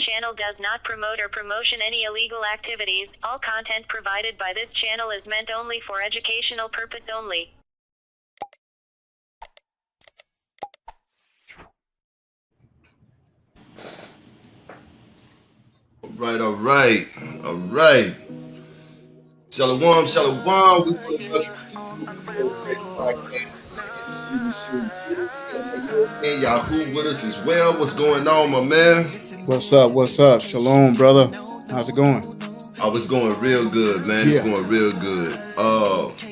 channel does not promote or promotion any illegal activities. All content provided by this channel is meant only for educational purpose only. All right. Shalom. We want to welcome you to the Great Podcast. And Yahoo with us as well. What's going on, my man? What's up? Shalom, brother. How's it going? Oh, it's going real good, man. It's going real good.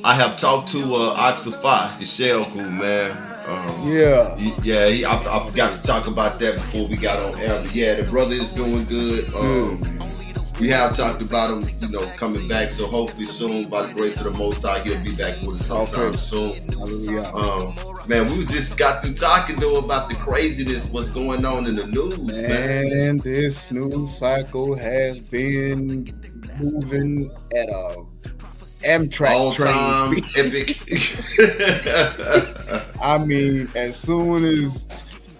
I have talked to Oxafai, the shell crew, man. I forgot to talk about that before we got on air. But yeah, the brother is doing good. We have talked about him, coming back. So hopefully soon, by the grace of the Most High, he'll be back with us sometime soon. Man, we just got through talking though about the craziness, what's going on in the news, man. And this news cycle has been moving at a Amtrak all-time epic. I mean, as soon as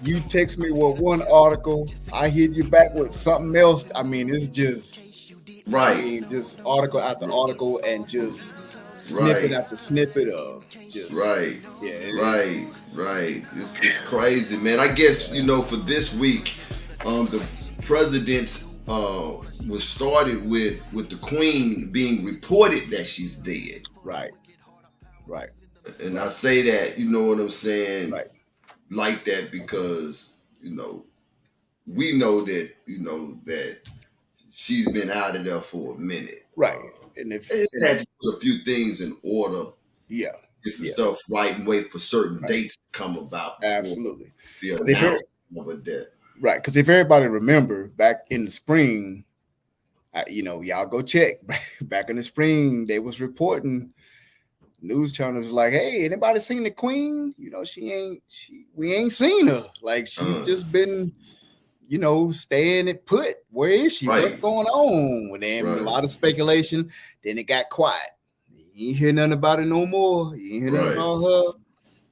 you text me with one article, I hit you back with something else. I mean, it's just just article after article and just snippet after snippet of just right. It's crazy, man. I guess for this week, the president's was started with the Queen being reported that she's dead. Right. And I say that, you know what I'm saying, right. Like that because we know that that she's been out of there for a minute, right? And if had to put a few things in order, get some stuff right and wait for certain dates to come about. Absolutely, the announcement of a death. Right, because if everybody remember back in the spring, y'all go check. Back in the spring, they was reporting. News channels like, hey, anybody seen the Queen? We ain't seen her. Like she's just been, staying at put. Where is she? Right. What's going on? And then a lot of speculation. Then it got quiet. You ain't hear nothing about it no more. You ain't hear nothing about her.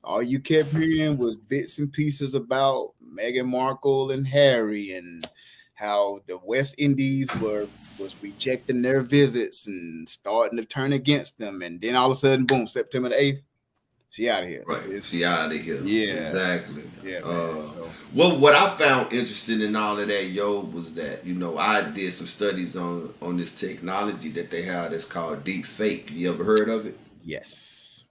All you kept hearing was bits and pieces about Meghan Markle and Harry and how the West Indies was rejecting their visits and starting to turn against them. And then all of a sudden, boom, September the 8th, she out of here. Right. She out of here. Yeah. Exactly. Yeah. Well, what I found interesting in all of that, was that, I did some studies on this technology that they have that's called deep fake. You ever heard of it? Yes.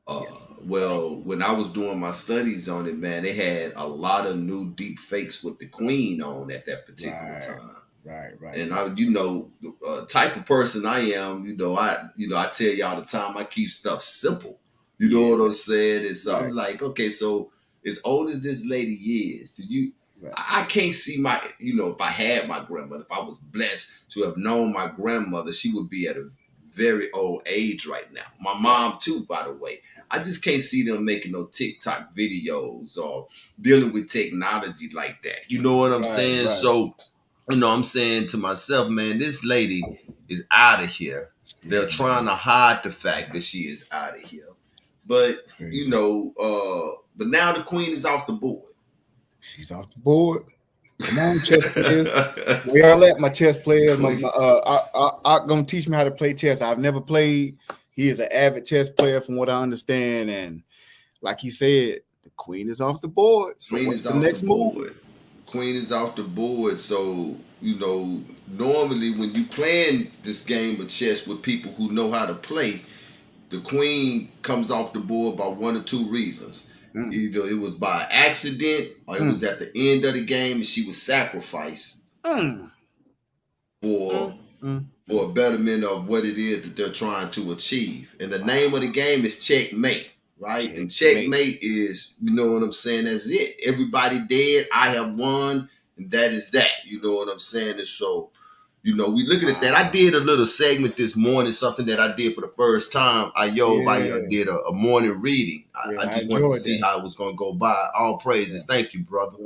Well, when I was doing my studies on it, man, they had a lot of new deep fakes with the Queen on at that particular time. Right. And I, the type of person I am, I tell you all the time, I keep stuff simple. You know what I'm saying? It's I'm like, okay, so as old as this lady is, I can't see my, if I had my grandmother, if I was blessed to have known my grandmother, she would be at a very old age right now. My mom too, by the way. I just can't see them making no TikTok videos or dealing with technology like that. You know what I'm saying? Right. So, I'm saying to myself, man, this lady is out of here. They're trying to hide the fact that she is out of here. But, but now the Queen is off the board. She's off the board. Come on, chess players. Where y'all at, my chess players? I'm going to teach me how to play chess. I've never played. He is an avid chess player from what I understand. And like he said, the Queen is off the board. So Queen what's is the off next the move? board. Queen is off the board. So, normally when you playing this game of chess with people who know how to play, the Queen comes off the board by one or two reasons. Either it was by accident or it was at the end of the game and she was sacrificed for a betterment of what it is that they're trying to achieve. And the name of the game is checkmate, right? And checkmate is, you know what I'm saying, that's it. Everybody dead, I have won, and that is that. You know what I'm saying? And so, we looking at that. I did a little segment this morning, something that I did for the first time. I did a morning reading. I just wanted to see how it was going to go by. All praises. Thank you, brother.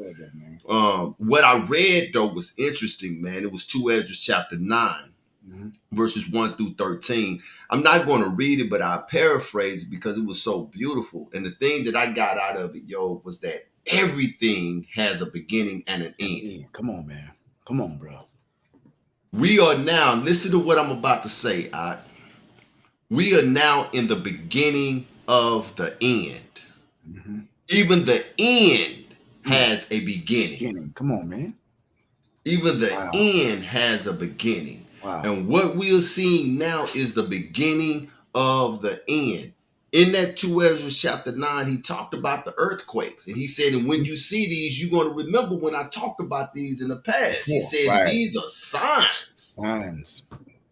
What I read, though, was interesting, man. It was 2 Esdras chapter 9, verses 1 through 13. I'm not going to read it, but I paraphrase it because it was so beautiful. And the thing that I got out of it, was that everything has a beginning and an end. Come on, man. Come on, bro. We are now, listen to what I'm about to say. We are now in the beginning of the end. Mm-hmm. Even the end has a beginning. Come on, man. Even the end has a beginning. And what we are seeing now is the beginning of the end. In that 2 Ezra chapter 9, he talked about the earthquakes. And he said, and when you see these, you're going to remember when I talked about these in the past. He said, these are signs.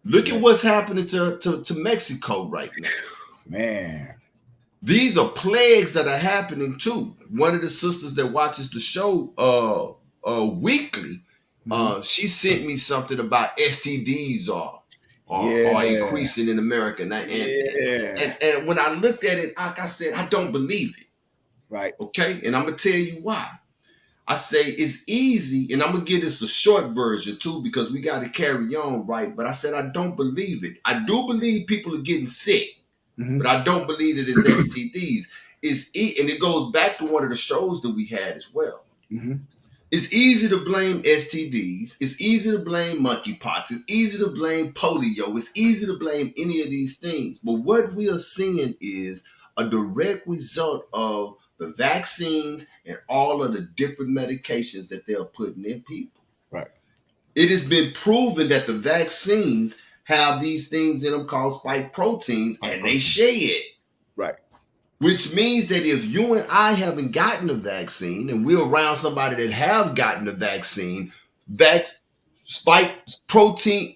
Look at what's happening to Mexico right now. Man. These are plagues that are happening too. One of the sisters that watches the show weekly, she sent me something about STDs are increasing in America. And when I looked at it, like I said, I don't believe it. Right. Okay. And I'm going to tell you why. I say it's easy, and I'm going to give this a short version too, because we got to carry on, right? But I said, I don't believe it. I do believe people are getting sick, but I don't believe it is STDs. And it goes back to one of the shows that we had as well. It's easy to blame STDs. It's easy to blame monkeypox. It's easy to blame polio. It's easy to blame any of these things. But what we are seeing is a direct result of the vaccines and all of the different medications that they're putting in people. Right. It has been proven that the vaccines have these things in them called spike proteins, and they shed. Right. Which means that if you and I haven't gotten a vaccine, and we're around somebody that have gotten a vaccine, that spike protein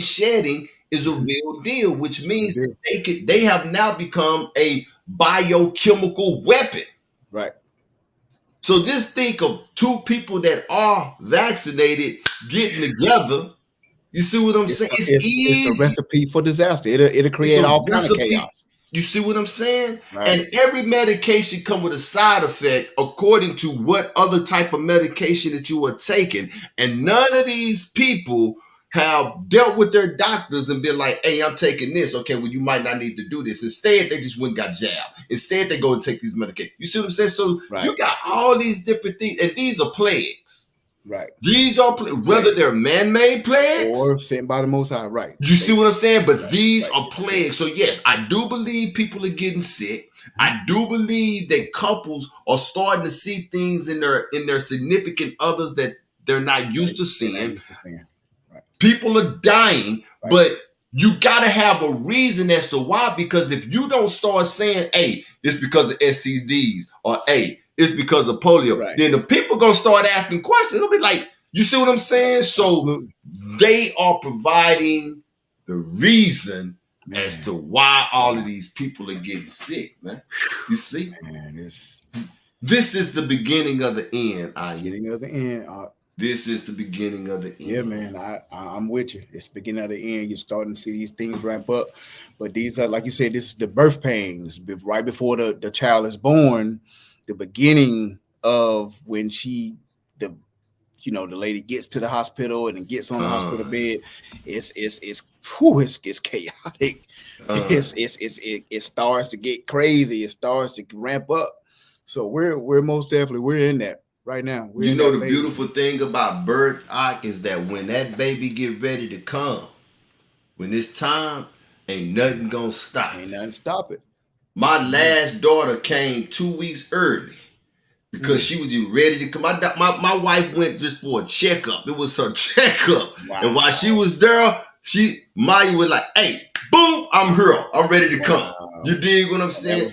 shedding is a real deal, which means that they have now become a biochemical weapon. Right. So just think of two people that are vaccinated getting together. You see what I'm saying? It's easy. It's a recipe for disaster. It'll create all kinds of chaos. You see what I'm saying? Right. And every medication comes with a side effect according to what other type of medication that you are taking. And none of these people have dealt with their doctors and been like, hey, I'm taking this. Okay, well, you might not need to do this. Instead, they just went and got jabbed. Instead, they go and take these medications. You see what I'm saying? So you got all these different things, and these are plagues. Right. These are whether they're man-made plagues or sent by the Most High. Right. You see what I'm saying? But these are plagues. So yes, I do believe people are getting sick. I do believe that couples are starting to see things in their significant others that they're not used to seeing. Right. People are dying, but you got to have a reason as to why. Because if you don't start saying, "Hey, it's because of STDs," or "Hey, it's because of polio," then the people gonna start asking questions. It'll be like, you see what I'm saying? So they are providing the reason as to why all of these people are getting sick, man. You see? Man, this is the beginning of the end. Beginning of the end. This is the beginning of the end. Yeah, man. I'm with you. It's the beginning of the end. You're starting to see these things ramp up. But these are, like you said, this is the birth pains. Right before the child is born, the beginning of when the lady gets to the hospital and then gets on the hospital bed, it's chaotic. It starts to get crazy. It starts to ramp up. So we're most definitely in that right now. You know the beautiful thing about birth, is that when that baby get ready to come, when it's time, ain't nothing gonna stop. Ain't nothing stop it. My last daughter came 2 weeks early because she was ready to come. My wife went just for a checkup. It was her checkup. Wow. And while she was there, Maya was like, hey, boom, I'm here. I'm ready to come. You dig what I'm saying?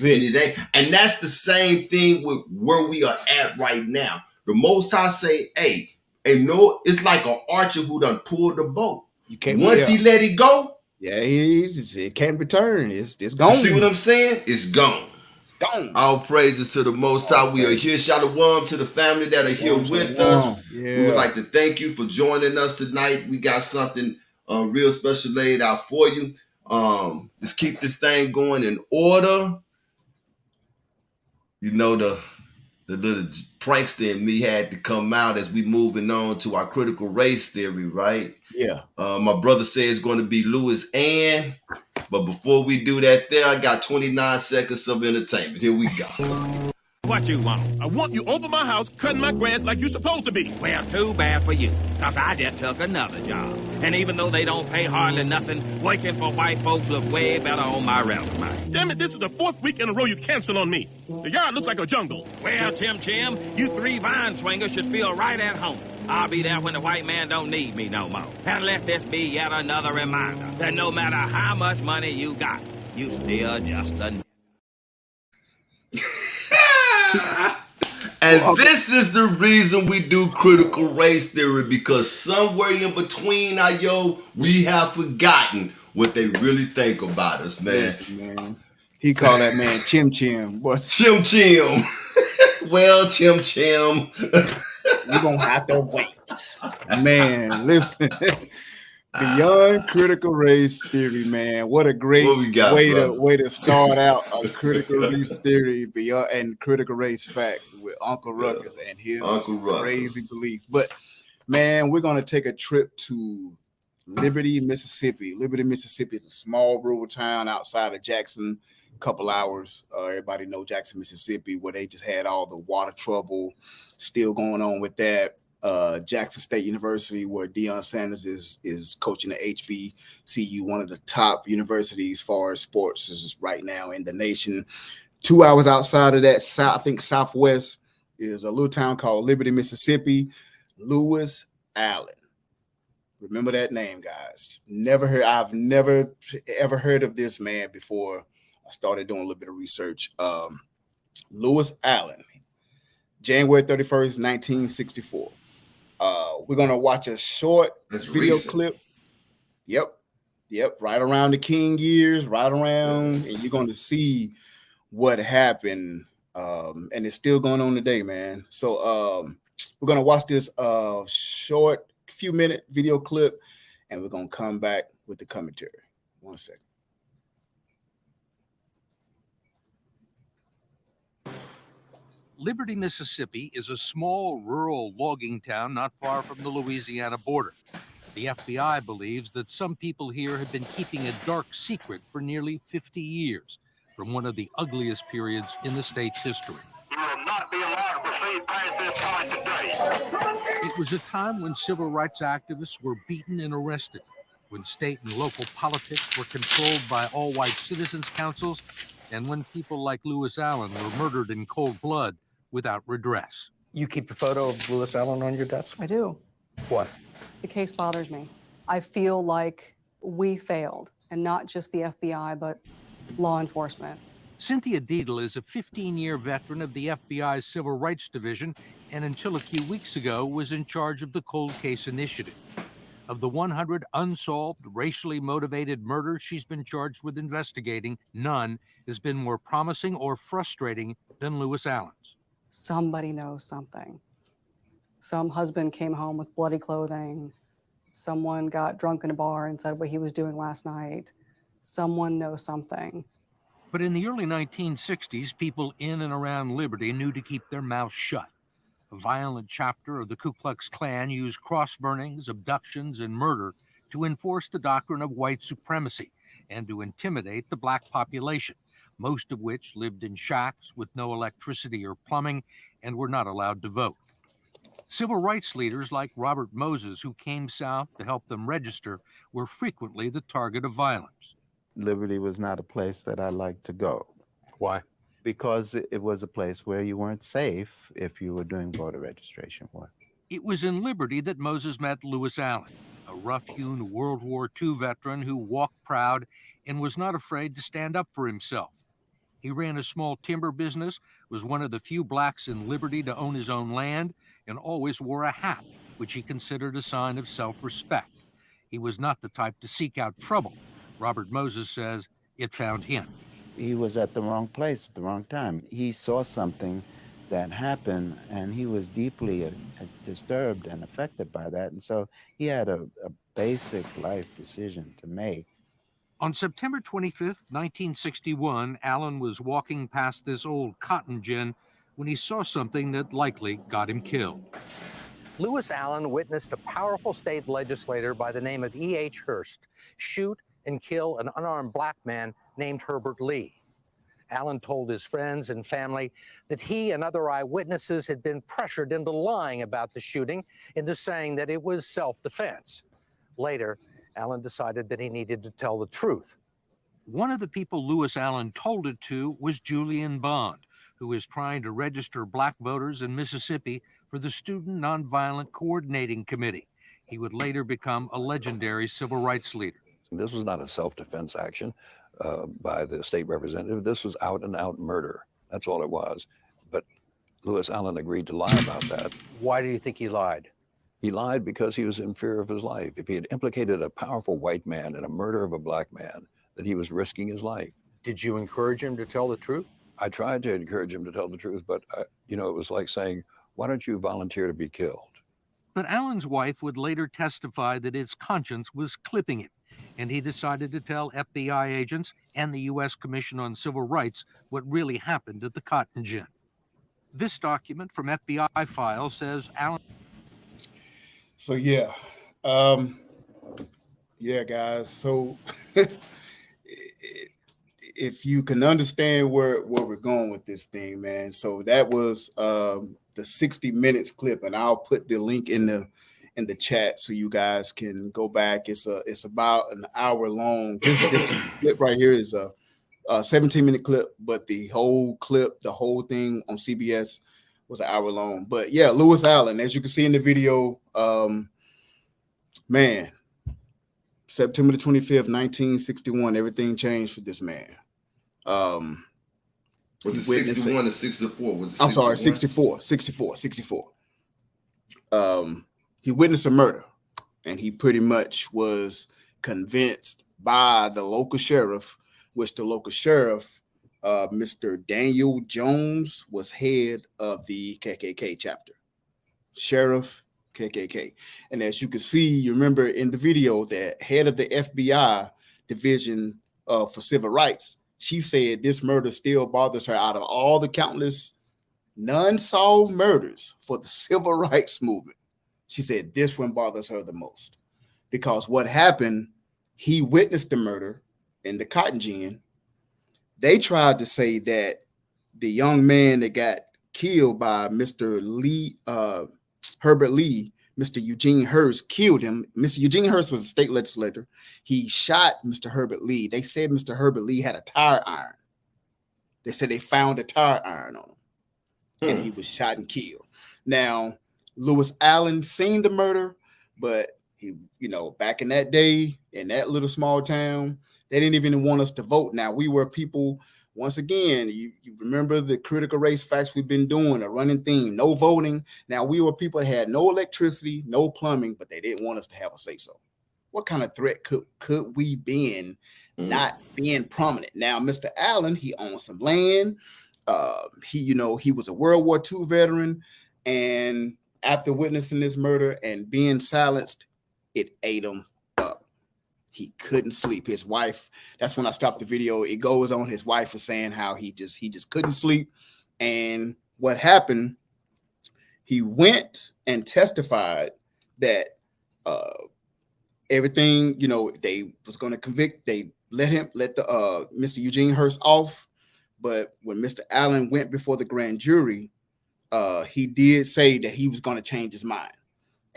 And that's the same thing with where we are at right now. The Most High say, hey, it's like an archer who done pulled the bow. Once he let it go, it can't return. It's gone. You see what I'm saying? It's gone. It's gone. All praises to the Most High. We are here. Shalom to the family that are here with us. Yeah. We would like to thank you for joining us tonight. We got something real special laid out for you. Let's keep this thing going in order. You know, the little prankster in me had to come out as we moving on to our critical race theory, right? Yeah. My brother said it's going to be Louis Ann. But before we do that I got 29 seconds of entertainment. Here we go. What you want? I want you over my house cutting my grass like you're supposed to be. Well, too bad for you, because I just took another job. And even though they don't pay hardly nothing, working for white folks look way better on my resume. Damn it, this is the 4th week in a row you cancel on me. The yard looks like a jungle. Well, Chim Chim, you 3 vine swingers should feel right at home. I'll be there when the white man don't need me no more. And let this be yet another reminder that no matter how much money you got, you still just a... And this is the reason we do critical race theory, because somewhere in between, we have forgotten what they really think about us, man. Yes, man. He called that man Chim Chim. Chim Chim. Well, Chim Chim. You're going to have to wait. Man, listen. Beyond critical race theory, man. What a great way to start out a critical race theory beyond and critical race fact with Uncle Ruckus and his crazy beliefs. But man, we're gonna take a trip to Liberty, Mississippi. Liberty, Mississippi is a small rural town outside of Jackson. A couple hours. Everybody know Jackson, Mississippi, where they just had all the water trouble still going on with that. Jackson State University, where Deion Sanders is coaching the HBCU, one of the top universities as far as sports is right now in the nation. 2 hours outside of that, I think southwest, is a little town called Liberty, Mississippi. Lewis Allen. Remember that name, guys. I've never ever heard of this man before I started doing a little bit of research. Lewis Allen, January 31st, 1964. We're gonna watch a short video clip. Yep, right around the King years, right around, and you're gonna see what happened. And it's still going on today, man. So we're gonna watch this short few minute video clip, and we're gonna come back with the commentary. 1 second. Liberty, Mississippi is a small rural logging town not far from the Louisiana border. The FBI believes that some people here have been keeping a dark secret for nearly 50 years from one of the ugliest periods in the state's history. You will not be allowed to proceed past this point today. It was a time when civil rights activists were beaten and arrested, when state and local politics were controlled by all-white citizens' councils, and when people like Lewis Allen were murdered in cold blood without redress. You keep a photo of Lewis Allen on your desk? I do. Why? The case bothers me. I feel like we failed, and not just the FBI, but law enforcement. Cynthia Deedle is a 15-year veteran of the FBI's Civil Rights Division, and until a few weeks ago was in charge of the Cold Case Initiative. Of the 100 unsolved, racially motivated murders she's been charged with investigating, none has been more promising or frustrating than Lewis Allen's. Somebody knows something. Some husband came home with bloody clothing. Someone got drunk in a bar and said what he was doing last night. Someone knows something. But in the early 1960s, people in and around Liberty knew to keep their mouths shut. A violent chapter of the Ku Klux Klan used cross burnings, abductions, and murder to enforce the doctrine of white supremacy and to intimidate the black population, most of which lived in shacks with no electricity or plumbing and were not allowed to vote. Civil rights leaders like Robert Moses, who came south to help them register, were frequently the target of violence. Liberty was not a place that I liked to go. Why? Because it was a place where you weren't safe if you were doing voter registration work. It was in Liberty that Moses met Lewis Allen, a rough-hewn World War II veteran who walked proud and was not afraid to stand up for himself. He ran a small timber business, was one of the few blacks in Liberty to own his own land, and always wore a hat, which he considered a sign of self-respect. He was not the type to seek out trouble. Robert Moses says it found him. He was at the wrong place at the wrong time. He saw something that happened, and he was deeply disturbed and affected by that. And so he had a basic life decision to make. On September 25th, 1961, Allen was walking past this old cotton gin when he saw something that likely got him killed. Lewis Allen witnessed a powerful state legislator by the name of E.H. Hurst shoot and kill an unarmed black man named Herbert Lee. Allen told his friends and family that he and other eyewitnesses had been pressured into lying about the shooting, into saying that it was self-defense. Later, Allen decided that he needed to tell the truth. One of the people Lewis Allen told it to was Julian Bond, who is trying to register black voters in Mississippi for the Student Nonviolent Coordinating Committee. He would later become a legendary civil rights leader. This was not a self-defense action by the state representative. This was out and out murder. That's all it was. But Lewis Allen agreed to lie about that. Why do you think he lied? He lied because he was in fear of his life. If he had implicated a powerful white man in a murder of a black man, that he was risking his life. Did you encourage him to tell the truth? I tried to encourage him to tell the truth, but it was like saying, why don't you volunteer to be killed? But Allen's wife would later testify that his conscience was clipping him, and he decided to tell FBI agents and the U.S. Commission on Civil Rights what really happened at the cotton gin. This document from FBI files says Allen... So, yeah. Yeah, guys. So... if you can understand where we're going with this thing, man. So that was the 60 minutes clip, and I'll put the link in the chat so you guys can go back. It's about an hour long. This clip right here is a 17-minute clip, but the whole clip, the whole thing on CBS was an hour long. But yeah, Lewis Allen, as you can see in the video, man, September the 25th, 1961, everything changed for this man. Was it 61 or 64? Was it 61? I'm sorry, 64. He witnessed a murder, and he pretty much was convinced by the local sheriff, which the local sheriff, Mr. Daniel Jones, was head of the KKK chapter. Sheriff KKK. And as you can see, you remember in the video that head of the FBI division for civil rights, she said this murder still bothers her out of all the countless non-solved murders for the civil rights movement. She said this one bothers her the most because what happened, he witnessed the murder in the cotton gin. They tried to say that the young man that got killed by Mr. Lee, Herbert Lee, Mr. Eugene Hurst killed him. Mr. Eugene Hurst was a state legislator. He shot Mr. Herbert Lee. They said Mr. Herbert Lee had a tire iron. They said they found a tire iron on him, and he was shot and killed. Now, Lewis Allen seen the murder, but he, back in that day, in that little small town, they didn't even want us to vote. Now, we were people, once again, you remember the critical race facts we've been doing, a running theme, no voting. Now, we were people that had no electricity, no plumbing, but they didn't want us to have a say-so. What kind of threat could we be in not being prominent? Now, Mr. Allen, he owned some land. He was a World War II veteran. And after witnessing this murder and being silenced, it ate him up. He couldn't sleep. His wife, that's when I stopped the video. It goes on. His wife was saying how he just couldn't sleep. And what happened, he went and testified that everything, they was going to convict. They let the Mr. Eugene Hurst off. But when Mr. Allen went before the grand jury, he did say that he was going to change his mind.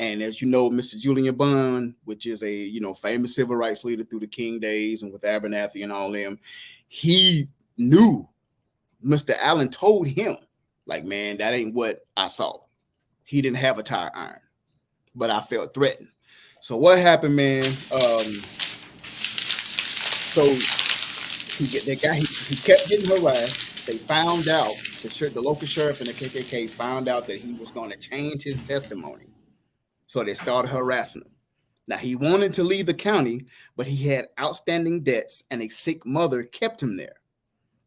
And as you know, Mr. Julian Bond, which is a famous civil rights leader through the King days and with Abernathy and all them, he knew. Mr. Allen told him, like, man, that ain't what I saw. He didn't have a tire iron, but I felt threatened. So what happened, man? So he kept getting harassed. They found out, the local sheriff and the KKK found out that he was going to change his testimony. So they started harassing him. Now, he wanted to leave the county, but he had outstanding debts and a sick mother kept him there.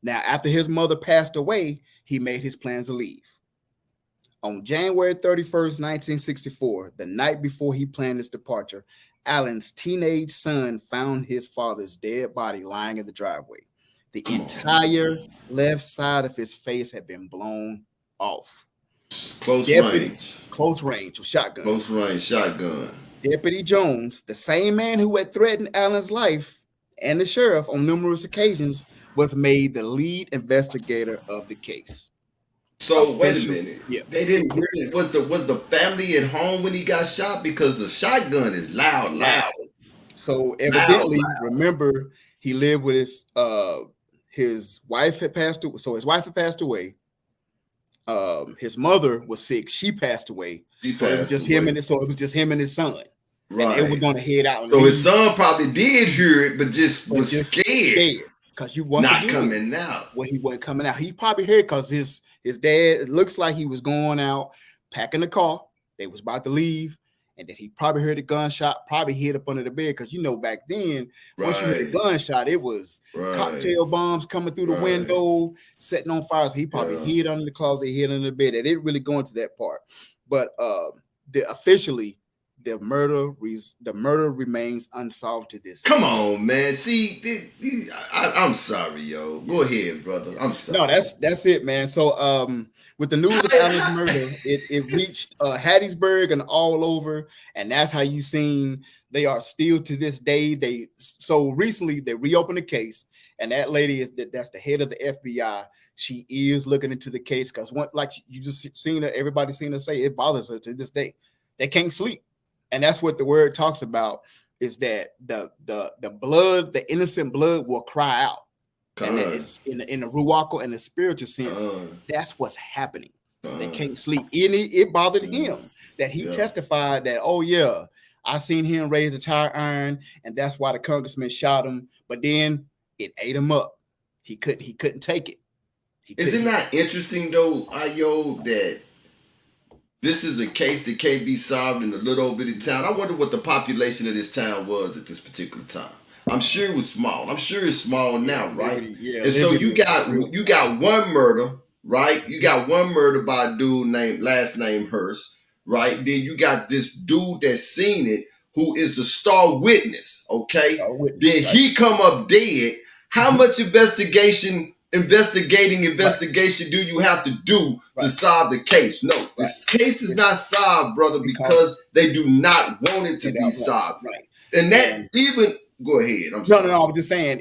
Now, after his mother passed away, he made his plans to leave. On January 31st, 1964, the night before he planned his departure, Allen's teenage son found his father's dead body lying in the driveway. The entire left side of his face had been blown off. Close range with shotgun. Close range shotgun. Deputy Jones, the same man who had threatened Allen's life and the sheriff on numerous occasions, was made the lead investigator of the case. So wait a minute. Yeah. They didn't hear it. Was the family at home when he got shot? Because the shotgun is loud. So evidently, remember, he lived with his wife had passed away. So his wife had passed away. His mother was sick. She passed away. So it was just him and his son. Right. And they were going to head out. So his son probably did hear it, but just was scared. Because you not coming out. Well, he wasn't coming out. He probably heard because his dad, it looks like he was going out, packing the car. They was about to leave. And then he probably heard a gunshot, probably hid up under the bed. Because, back then, once you heard a gunshot, it was cocktail bombs coming through the window, setting on fire. So he probably hid under the closet, hid under the bed. They didn't really go into that part. But officially, the murder remains unsolved to this. Come on, man. See, I'm sorry, yo. Go ahead, brother. I'm sorry. No, that's it, man. So with the news of Allen's murder, it reached Hattiesburg and all over, and that's how you seen they are still to this day. So recently they reopened the case, and that lady that's the head of the FBI. She is looking into the case because like you just seen her, everybody seen her say it bothers her to this day. They can't sleep. And that's what the word talks about, is that the blood, the innocent blood will cry out. And it's in the ruach and the spiritual sense, that's what's happening. They can't sleep. It bothered him that he testified that, oh yeah, I seen him raise the tire iron, and that's why the congressman shot him. But then it ate him up. He couldn't take it. Is it not interesting though, Ayo, that this is a case that can't be solved in a little bitty town? I wonder what the population of this town was at this particular time. I'm sure it was small. I'm sure it's small now, right? Yeah. And so you got one murder, right? You got one murder by a dude named last name Hearst, right? Then you got this dude that's seen it, who is the star witness, okay? Then he come up dead. How much investigating do you have to do to solve the case? No, this case is not solved, brother, because they do not want it to be solved. Right. And that even go ahead. I'm sorry. No. I'm just saying,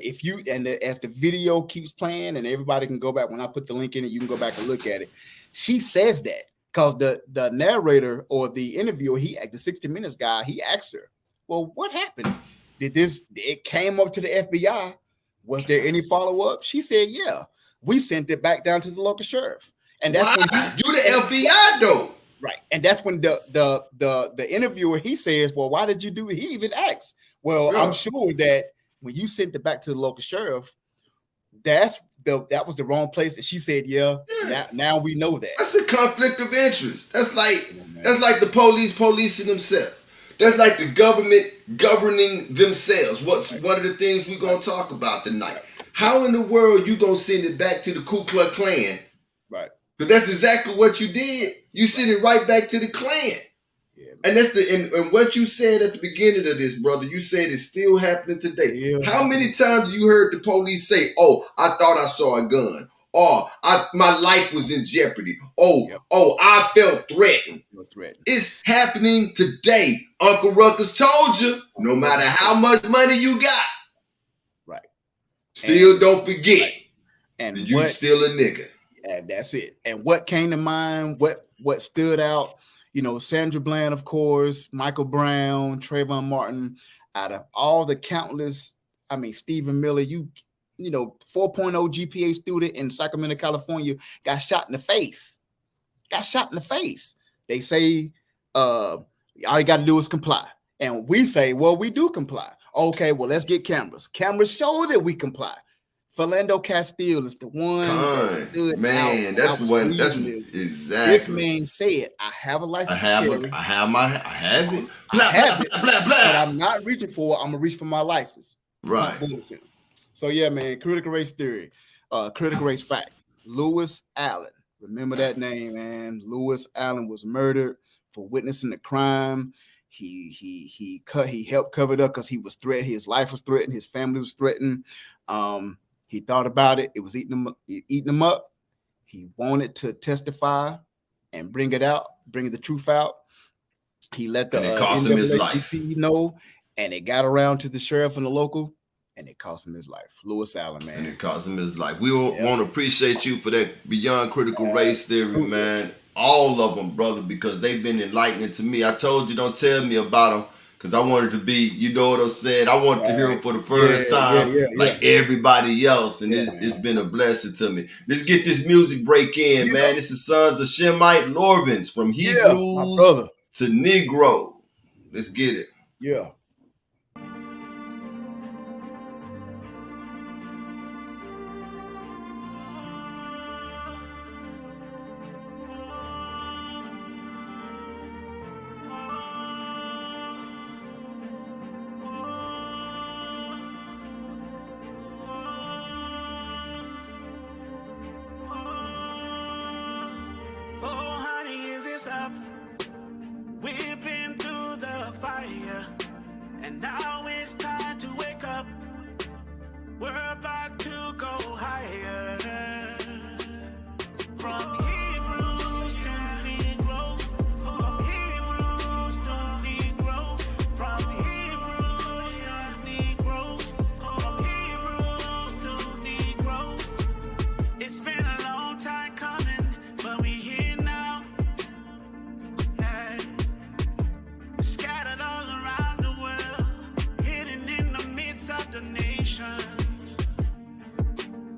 as the video keeps playing, and everybody can go back when I put the link in it, you can go back and look at it. She says that because the narrator or the interviewer, the 60 Minutes guy, he asked her, "Well, what happened? It came up to the FBI? Was there any follow-up?" She said, "Yeah, we sent it back down to the local sheriff." And that's when you the FBI though. Right. And that's when the interviewer, he says, "Well, why did you do it?" He even asks, "Well, I'm sure that when you sent it back to the local sheriff, that was the wrong place." And she said, "Yeah. Now we know that." That's a conflict of interest. That's like the police policing themselves. That's like the government governing themselves. What's one of the things we're going to talk about tonight? How in the world you going to send it back to the Ku Klux Klan? Right. Because that's exactly what you did. You send it right back to the Klan. Yeah, and that's and what you said at the beginning of this, brother, you said it's still happening today. Yeah. How many times you heard the police say, "Oh, I thought I saw a gun," or my life was in jeopardy. Oh, I felt threatened. It's happening today. Uncle Ruckus told you, no matter how much money you got, right? Still don't forget, and you still a nigga. And that's it. And what came to mind? What stood out? Sandra Bland, of course, Michael Brown, Trayvon Martin. Out of all the countless, Stephen Miller, 4.0 GPA student in Sacramento, California, got shot in the face. They say all you got to do is comply. And we say, well, we do comply. Okay, well, let's get cameras. Cameras show that we comply. Philando Castile is the one that stood out. That's the one. That's exactly. This man said, "I have a license. I have it. But I'm not reaching for it. I'm gonna reach for my license." Right. So yeah, man. Critical race theory, critical race fact. Lewis Allen. Remember that name, man. Lewis Allen was murdered for witnessing the crime. He helped cover it up because he was threatened. His life was threatened. His family was threatened. He thought about it. It was eating him up. He wanted to testify and bring the truth out. He let the it cost him his life. know, and it got around to the sheriff and the local. and it cost him his life. Lewis Allen, man. And it cost him his life. We want to appreciate you for that Beyond Critical Race Theory, man. All of them, brother, because they've been enlightening to me. I told you, don't tell me about them, because I wanted to be, you know what I'm saying? I wanted to hear them for the first time, like everybody else, and it's been a blessing to me. Let's get this music break in, man. This is Sons of Shemite Lorvins, from Hebrews to Negro. Let's get it. Yeah. Up. We've been through the fire, and now it's time to wake up. We're about to go higher. From Hebrews to Negro, from Hebrews to Negro, from Hebrews to Negro, from Hebrews to Negro. It's been a long time coming, but we here now. Scattered all around the world, hidden in the midst of the nations.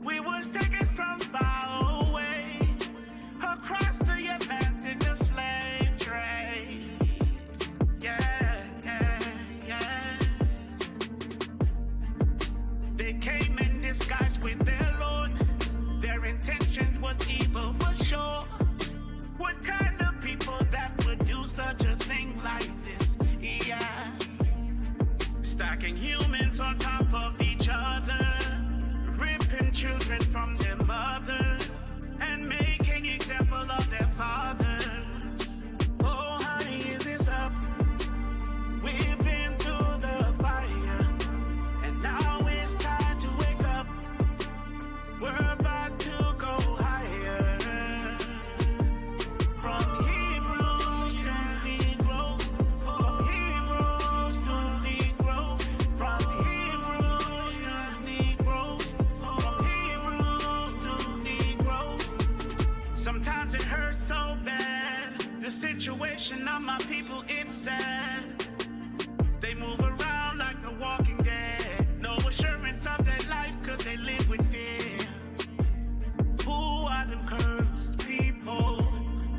We was taken from far away, across the Atlantic, the slave trade. Yeah, yeah, yeah. They came in disguise with their Lord. Their intentions was evil for sure. What kind of people that would do such a thing like this? Yeah. Stacking humans on top of each other, ripping children from their mothers, and making example of their fathers. Oh, honey, is this up? We've been through the fire, and now it's time to wake up. We're about to go higher. From Hebrews to Negro, from Hebrews to Negro, from Hebrews to Negro, from Hebrews to Negro. Sometimes it hurts so bad, the situation of my people, it's sad. They move around like the walking dead, no assurance of their life cause they live with fear. Who are them cursed people?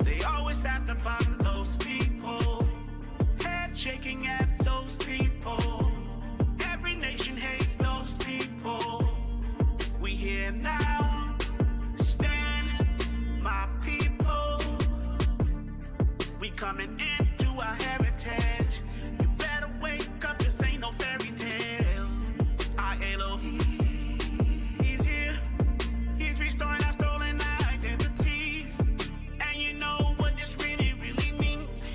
They always at the bottom, those people. Head shaking at those people. Every nation hates those people. We here now. Stand, my people. We coming into our heritage. You better wake up, this ain't no fairy tale. Our Elohim, he's here. He's restoring our stolen identities. And you know what this really, really means.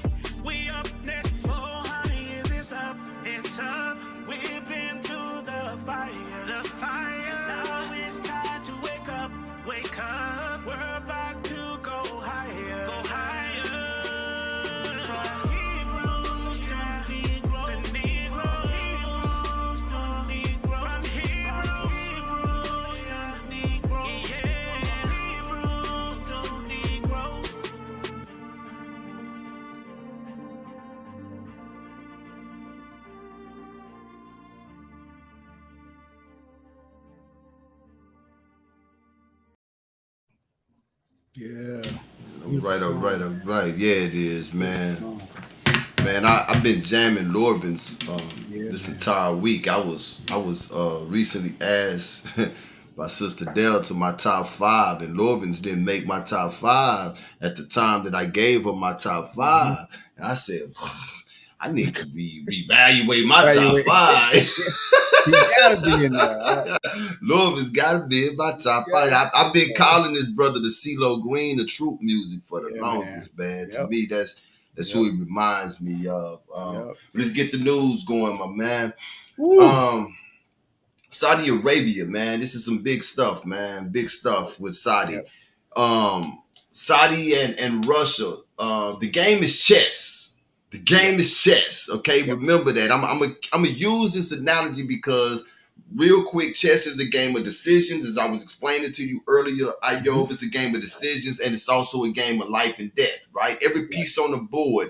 We up next. Oh, honey, is this up? It's up. We've been through the fire. The fire. Now it's time to wake up. Wake up. We're about to go higher. Go higher. From Hebrews to Negro. To Negro. Hebrews to Negro. From Hebrews to Negro. Yeah. Hebrews to Negro. Yeah. All right. Yeah, it is, man. Man, I've been jamming Lorvins this entire week. I was recently asked by Sister Dell to my top 5, and Lorvins didn't make my top 5 at the time that I gave her my top 5. And I said, I need to reevaluate my top 5. You gotta be in there. Lorvins gotta be in my top 5. I've been calling this brother the CeeLo Green of troop music for the longest, man. To me, that's who he reminds me of. Let's get the news going, my man. Saudi Arabia, man. This is some big stuff, man. Big stuff with Saudi. Saudi and Russia. The game is chess. The game is chess. Okay, remember that. I'm gonna use this analogy because real quick, chess is a game of decisions. As I was explaining to you earlier, Ayob, it's a game of decisions, and it's also a game of life and death, right? Every piece on the board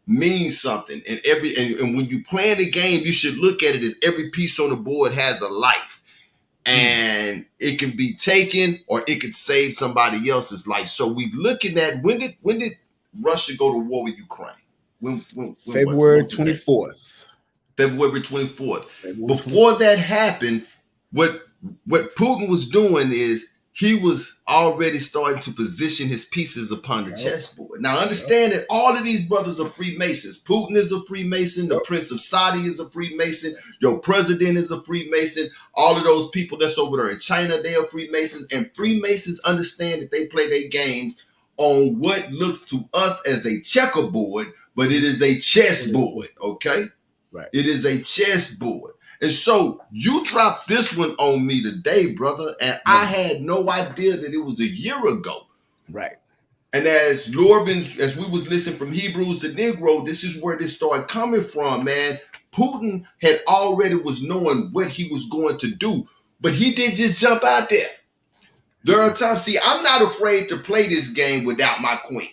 means something. And when you play the game, you should look at it as every piece on the board has a life. And it can be taken or it could save somebody else's life. So we looking at when did Russia go to war with Ukraine? When February 24th. February 24th. Before that happened, what Putin was doing is he was already starting to position his pieces upon the chessboard. Now understand that all of these brothers are Freemasons. Putin is a Freemason. The Prince of Saudi is a Freemason. Your president is a Freemason. All of those people that's over there in China, they are Freemasons. And Freemasons understand that they play their games on what looks to us as a checkerboard, but it is a chessboard, okay? Right. It is a chessboard. And so you dropped this one on me today, brother, and I had no idea that it was a year ago. Right. And as Lorben, as we was listening from Hebrews to Negro, this is where this started coming from, man. Putin had already was knowing what he was going to do, but he didn't just jump out there. There are times, see, I'm not afraid to play this game without my queen.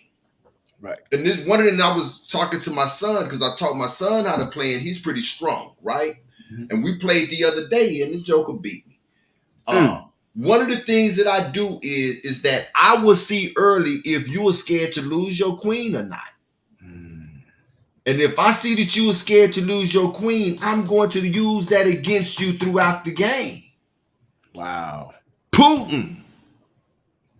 Right. And this one of them, I was talking to my son because I taught my son how to play, and he's pretty strong, right? And we played the other day, and the Joker beat me. One of the things that I do is that I will see early if you are scared to lose your queen or not. And if I see that you are scared to lose your queen, I'm going to use that against you throughout the game. Wow. Putin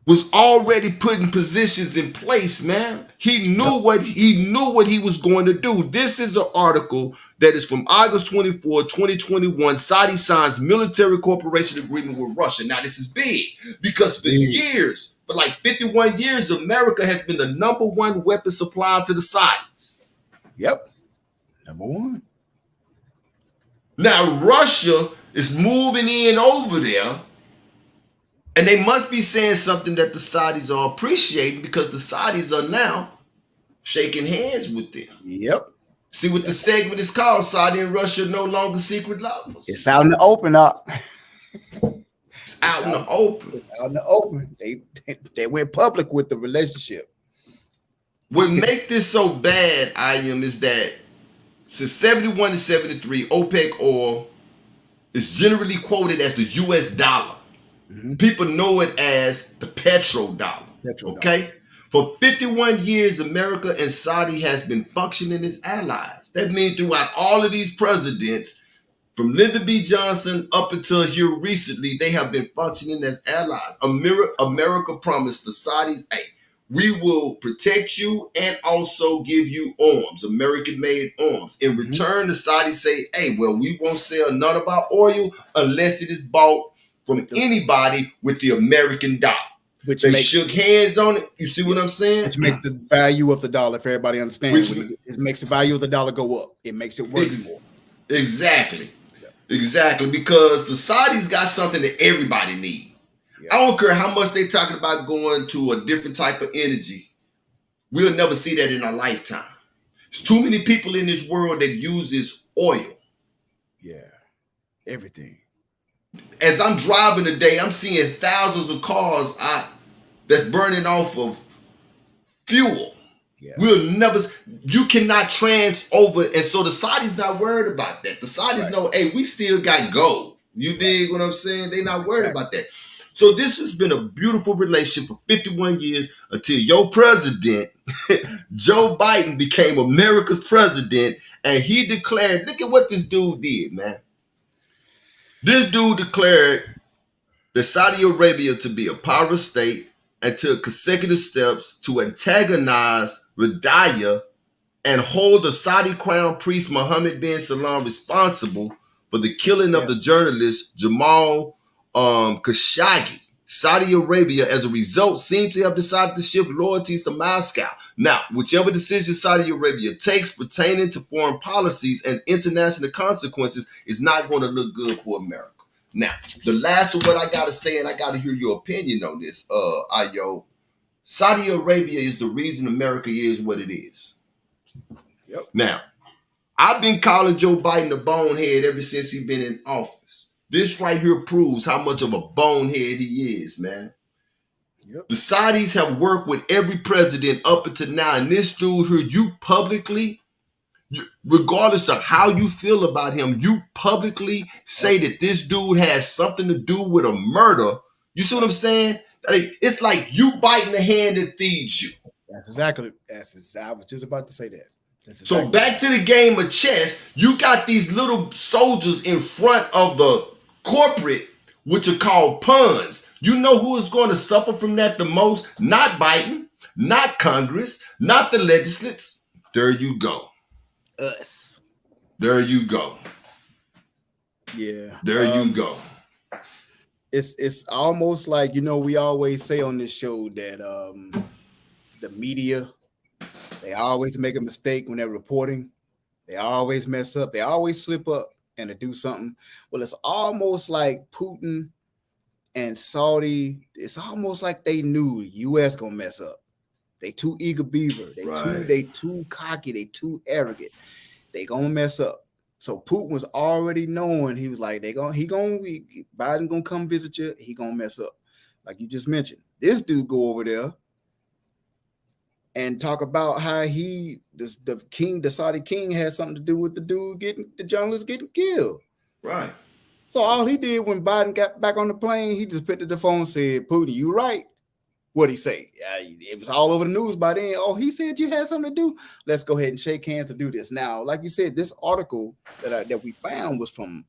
was already putting positions in place, man. He knew what he was going to do. This is an article that is from August 24, 2021. Saudi signs military cooperation agreement with Russia. Now, this is big because for years, for like 51 years, America has been the number one weapon supplier to the Saudis. Yep. Number one. Now, Russia is moving in over there. And they must be saying something that the Saudis are appreciating because the Saudis are now shaking hands with them. Yep. See what the segment is called? Saudi and Russia no longer secret lovers. It's out in the open up. It's out in the open. It's out in the open. They went public with the relationship. What make this so bad, Ayam, is that since 71 to 73, OPEC oil is generally quoted as the US dollar. People know it as the petrodollar. Okay? For 51 years, America and Saudi has been functioning as allies. That means throughout all of these presidents, from Lyndon B. Johnson up until here recently, they have been functioning as allies. America promised the Saudis, hey, we will protect you and also give you arms, American-made arms. In return, the Saudis say, hey, well, we won't sell none of our oil unless it is bought from anybody with the American dollar. Which they shook hands on it. You see what I'm saying? Which makes the value of the dollar, if everybody understands, it makes the value of the dollar go up. It makes it worth more. Exactly. Yeah. Exactly. Because the Saudis got something that everybody needs. Yeah. I don't care how much they're talking about going to a different type of energy. We'll never see that in our lifetime. There's too many people in this world that uses oil. Yeah. Everything. As I'm driving today, I'm seeing thousands of cars that's burning off of fuel. Yeah. You cannot trans over. And so the Saudis not worried about that. The Saudis know, hey, we still got gold. You dig what I'm saying? They're not worried about that. So this has been a beautiful relationship for 51 years until your president, Joe Biden, became America's president. And he declared, look at what this dude did, man. This dude declared that Saudi Arabia to be a powerless state and took consecutive steps to antagonize Riyadh and hold the Saudi crown priest Mohammed bin Salman responsible for the killing of the journalist Jamal Khashoggi. Saudi Arabia, as a result, seems to have decided to shift loyalties to Moscow. Now, whichever decision Saudi Arabia takes pertaining to foreign policies and international consequences is not going to look good for America. Now, the last of what I got to say, and I got to hear your opinion on this, Ayo. Saudi Arabia is the reason America is what it is. Yep. Now, I've been calling Joe Biden a bonehead ever since he's been in office. This right here proves how much of a bonehead he is, man. Yep. The Saudis have worked with every president up until now, and this dude here, you publicly, regardless of how you feel about him, you publicly say that this dude has something to do with a murder. You see what I'm saying? It's like you biting the hand that feeds you. That's exactly. I was just about to say that. So back to the game of chess, you got these little soldiers in front of the corporate, which are called pawns. You know who is going to suffer from that the most? Not Biden, not Congress, not the legislators. There you go. Us. There you go. Yeah. There you go. It's almost like, we always say on this show that the media, they always make a mistake when they're reporting. They always mess up. They always slip up and to do something. Well, it's almost like Putin and Saudi. It's almost like they knew the U.S. gonna mess up. They too eager beaver. They too cocky. They too arrogant. They gonna mess up. So Putin was already knowing. He was like, Biden gonna come visit you. He gonna mess up, like you just mentioned. This dude go over there and talk about how the Saudi king had something to do with the journalist getting killed. Right. So all he did when Biden got back on the plane, he just picked up the phone and said, Putin, you right. What'd he say? It was all over the news by then. Oh, he said you had something to do. Let's go ahead and shake hands to do this. Now, like you said, this article that we found was from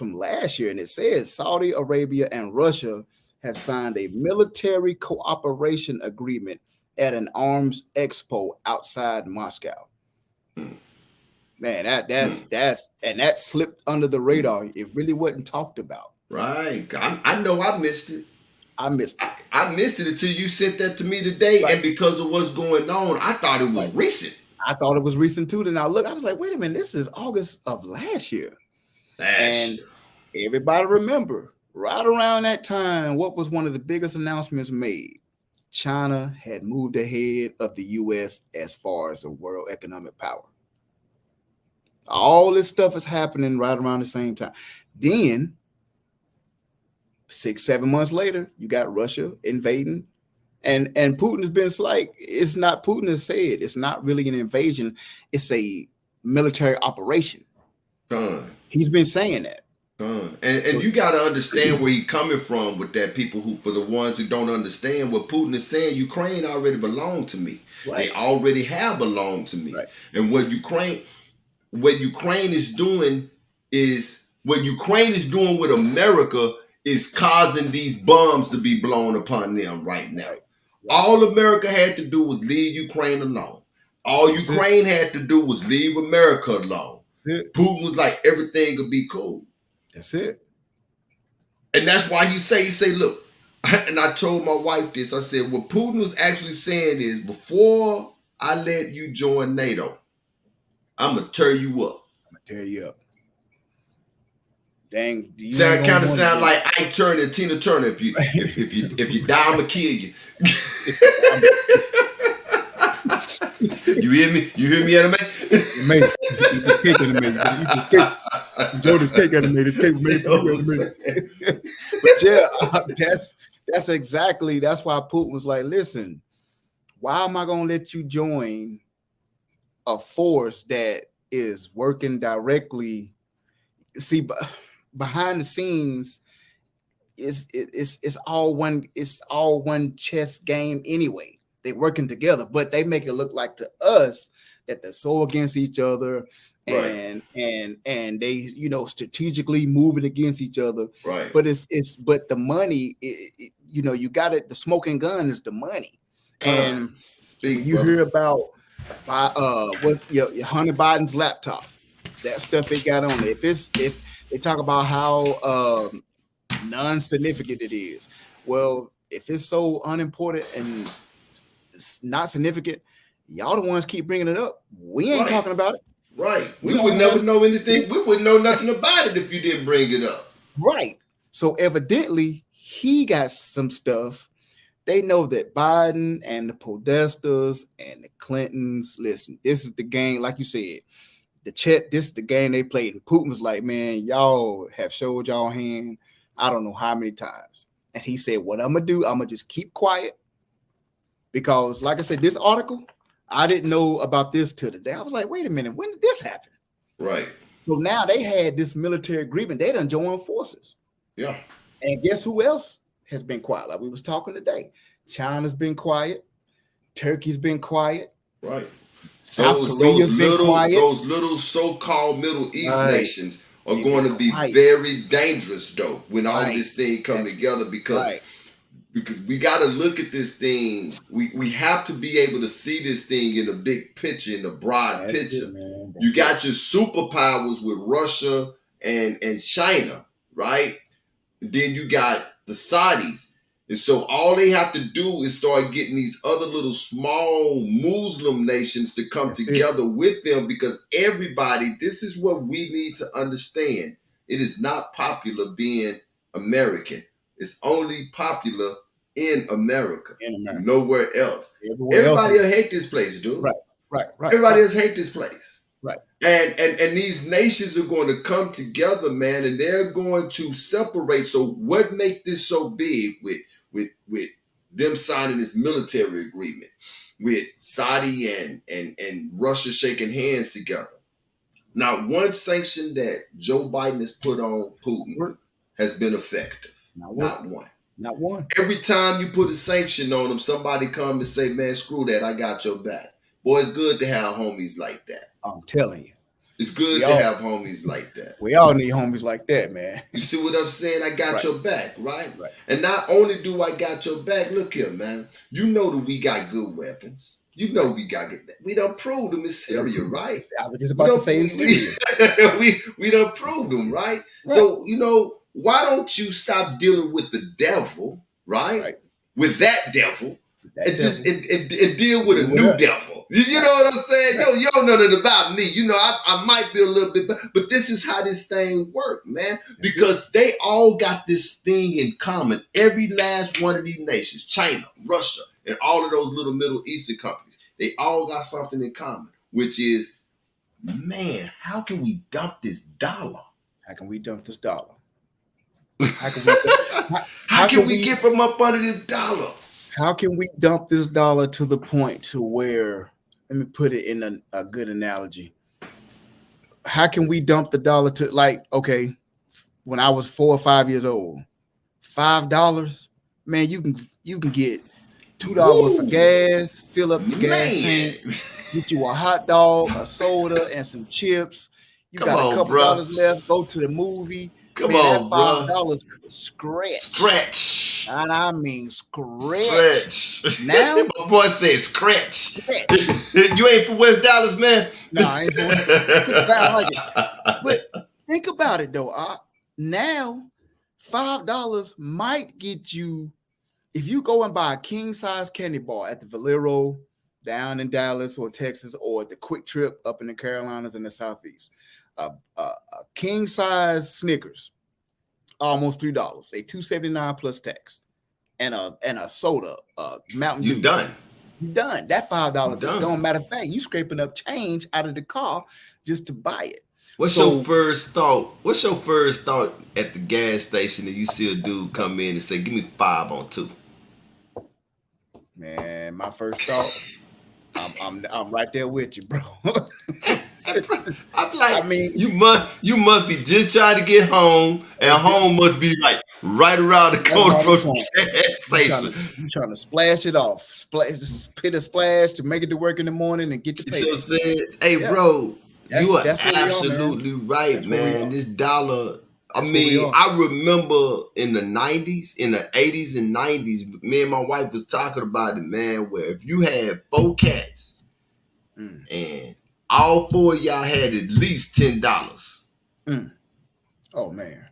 last year, and it says Saudi Arabia and Russia have signed a military cooperation agreement at an arms expo outside Moscow. Man, that slipped under the radar. It really wasn't talked about. Right. I know I missed it. I missed it until you sent that to me today. Right. And because of what's going on, I thought it was recent. I thought it was recent too. Then I was like, wait a minute, this is August of last year. Everybody remember, right around that time, what was one of the biggest announcements made? China had moved ahead of the U.S. as far as a world economic power. All this stuff is happening right around the same time. Then 6-7 months later, you got Russia invading, and Putin has been like, it's not, Putin has said it's not really an invasion, it's a military operation. He's been saying that. And you got to understand where he's coming from with that. People who, for the ones who don't understand what Putin is saying, Ukraine already belonged to me. Right. They already have belonged to me. Right. And what Ukraine is doing is, what Ukraine is doing with America is causing these bombs to be blown upon them right now. Right. All America had to do was leave Ukraine alone. All Ukraine had to do was leave America alone. Putin was like, everything will be cool. That's it. And that's why he say, look, and I told my wife this, I said, what Putin was actually saying is, before I let you join NATO, I'm going to tear you up. Dang. Kind of sound like Ike Turner and Tina Turner. If you die, I'm going to kill you. You hear me? You hear me, anime? Man, you just cake anime. You just cake. Enjoy this cake anime. This cake was made for you, anime. But yeah, that's exactly, that's why Putin was like, listen, why am I going to let you join a force that is working directly? See, behind the scenes, it's all one chess game anyway. They're working together, but they make it look like to us that they're so against each other, and they strategically moving against each other. Right. But but the money, you got it. The smoking gun is the money, and you hear about what's your Hunter Biden's laptop, that stuff they got on it. If they talk about how non-significant it is, well, if it's so unimportant and it's not significant, y'all the ones keep bringing it up. We ain't talking about it. Right. We would never know anything. We wouldn't know nothing about it if you didn't bring it up. Right. So evidently he got some stuff. They know that Biden and the Podestas and the Clintons, listen, this is the game, like you said, this is the game they played. And Putin was like, man, y'all have showed y'all hand. I don't know how many times. And he said, what I'm going to do, I'm going to just keep quiet. Because like I said, this article, I didn't know about this till today. I was like, wait a minute, when did this happen? Right. So now they had this military agreement. They done joined forces. Yeah. And guess who else has been quiet? Like we was talking today. China's been quiet. Turkey's been quiet. Right. South Korea's been quiet. Those little so-called Middle East nations are going to be quiet. very dangerous, though, when all Right. this thing come together, because Right. we got to look at this thing. We have to be able to see this thing in the big picture, in the broad That's picture. it, man. You got your superpowers with Russia and China, right? And then you got the Saudis. And so all they have to do is start getting these other little small Muslim nations to come together with them, because everybody, this is what we need to understand. It is not popular being American. It's only popular in America. Nowhere else. Everybody else hate this place, dude. Right. Everybody else hate this place. Right. And these nations are going to come together, man, and they're going to separate. So what make this so big with them signing this military agreement, with Saudi and Russia shaking hands together? Now, one sanction that Joe Biden has put on Putin has been effective. Not one. Not one. Every time you put a sanction on them, somebody come and say, man, screw that, I got your back. Boy, it's good to have homies like that. I'm telling you. It's good to have homies like that. We all need homies like that, man. You see what I'm saying? I got your back, right? And not only do I got your back, look here, man. You know that we got good weapons. You know we got good. We done proved them in Syria, right? I was just about to say Syria. We done proved them, right? So, why don't you stop dealing with the devil, right? With that devil, and deal with a new devil. You know what I'm saying? Yo, you don't know nothing about me. I might be a little bit, but this is how this thing works, man. Because they all got this thing in common. Every last one of these nations, China, Russia, and all of those little Middle Eastern companies, they all got something in common, which is, man, how can we dump this dollar? How can we dump this dollar? How can we get from up under this dollar? How can we dump this dollar to the point to where, let me put it in a good analogy. How can we dump the dollar to, like, okay, when I was 4 or 5 years old, $5, man, you can get $2 for gas, fill up the gas tank, get you a hot dog, a soda, and some chips. You got a couple dollars left, go to the movie. Come on, bro. $5 scratch. Stretch. And I mean scratch. Now? My boy said scratch. You ain't from West Dallas, man? No, I ain't from West Dallas. But think about it, though. Now, $5 might get you, if you go and buy a king-size candy bar at the Valero down in Dallas or Texas, or at the Quick Trip up in the Carolinas and the Southeast, a king-size Snickers, almost $3, a $2.79 plus tax, and a soda, Mountain Dew. You done. You done. That $5 is gone. Matter of fact, you scraping up change out of the car just to buy it. What's your first thought? What's your first thought at the gas station that you see a dude come in and say, "Give me 5 on 2"? Man, my first thought, I'm right there with you, bro. I'm like, I mean, you must be just trying to get home, and home must be like right around the corner from the gas station. You trying to splash it off, hit a splash to make it to work in the morning and get the pay. You know what I'm saying? Hey, bro, you are absolutely right, man. This dollar. I mean, I remember in the 90s, in the 80s and 90s, me and my wife was talking about it, man, where if you had 4 cats and all 4 of y'all had at least $10. Oh, man.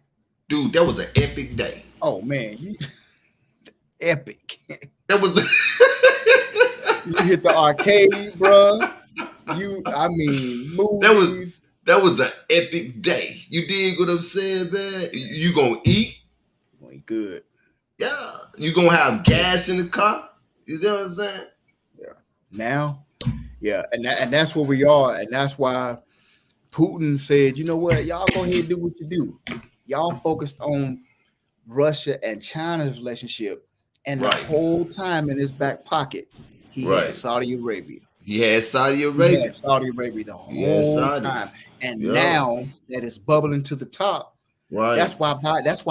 Dude, that was an epic day. Oh, man. Epic. That was you hit the arcade, bro. Movies. That was an epic day. You dig what I'm saying, man? You gonna eat? Good. Yeah. You gonna have gas in the car? You know what I'm saying? Yeah. Now, yeah, and that's where we are, and that's why Putin said, you know what, y'all go ahead and do what you do. Y'all focused on Russia and China's relationship, and the whole time in his back pocket, he had Saudi Arabia. He had Saudi He Arabia. had Saudi Arabia the whole time. And now that it's bubbling to the top, that's why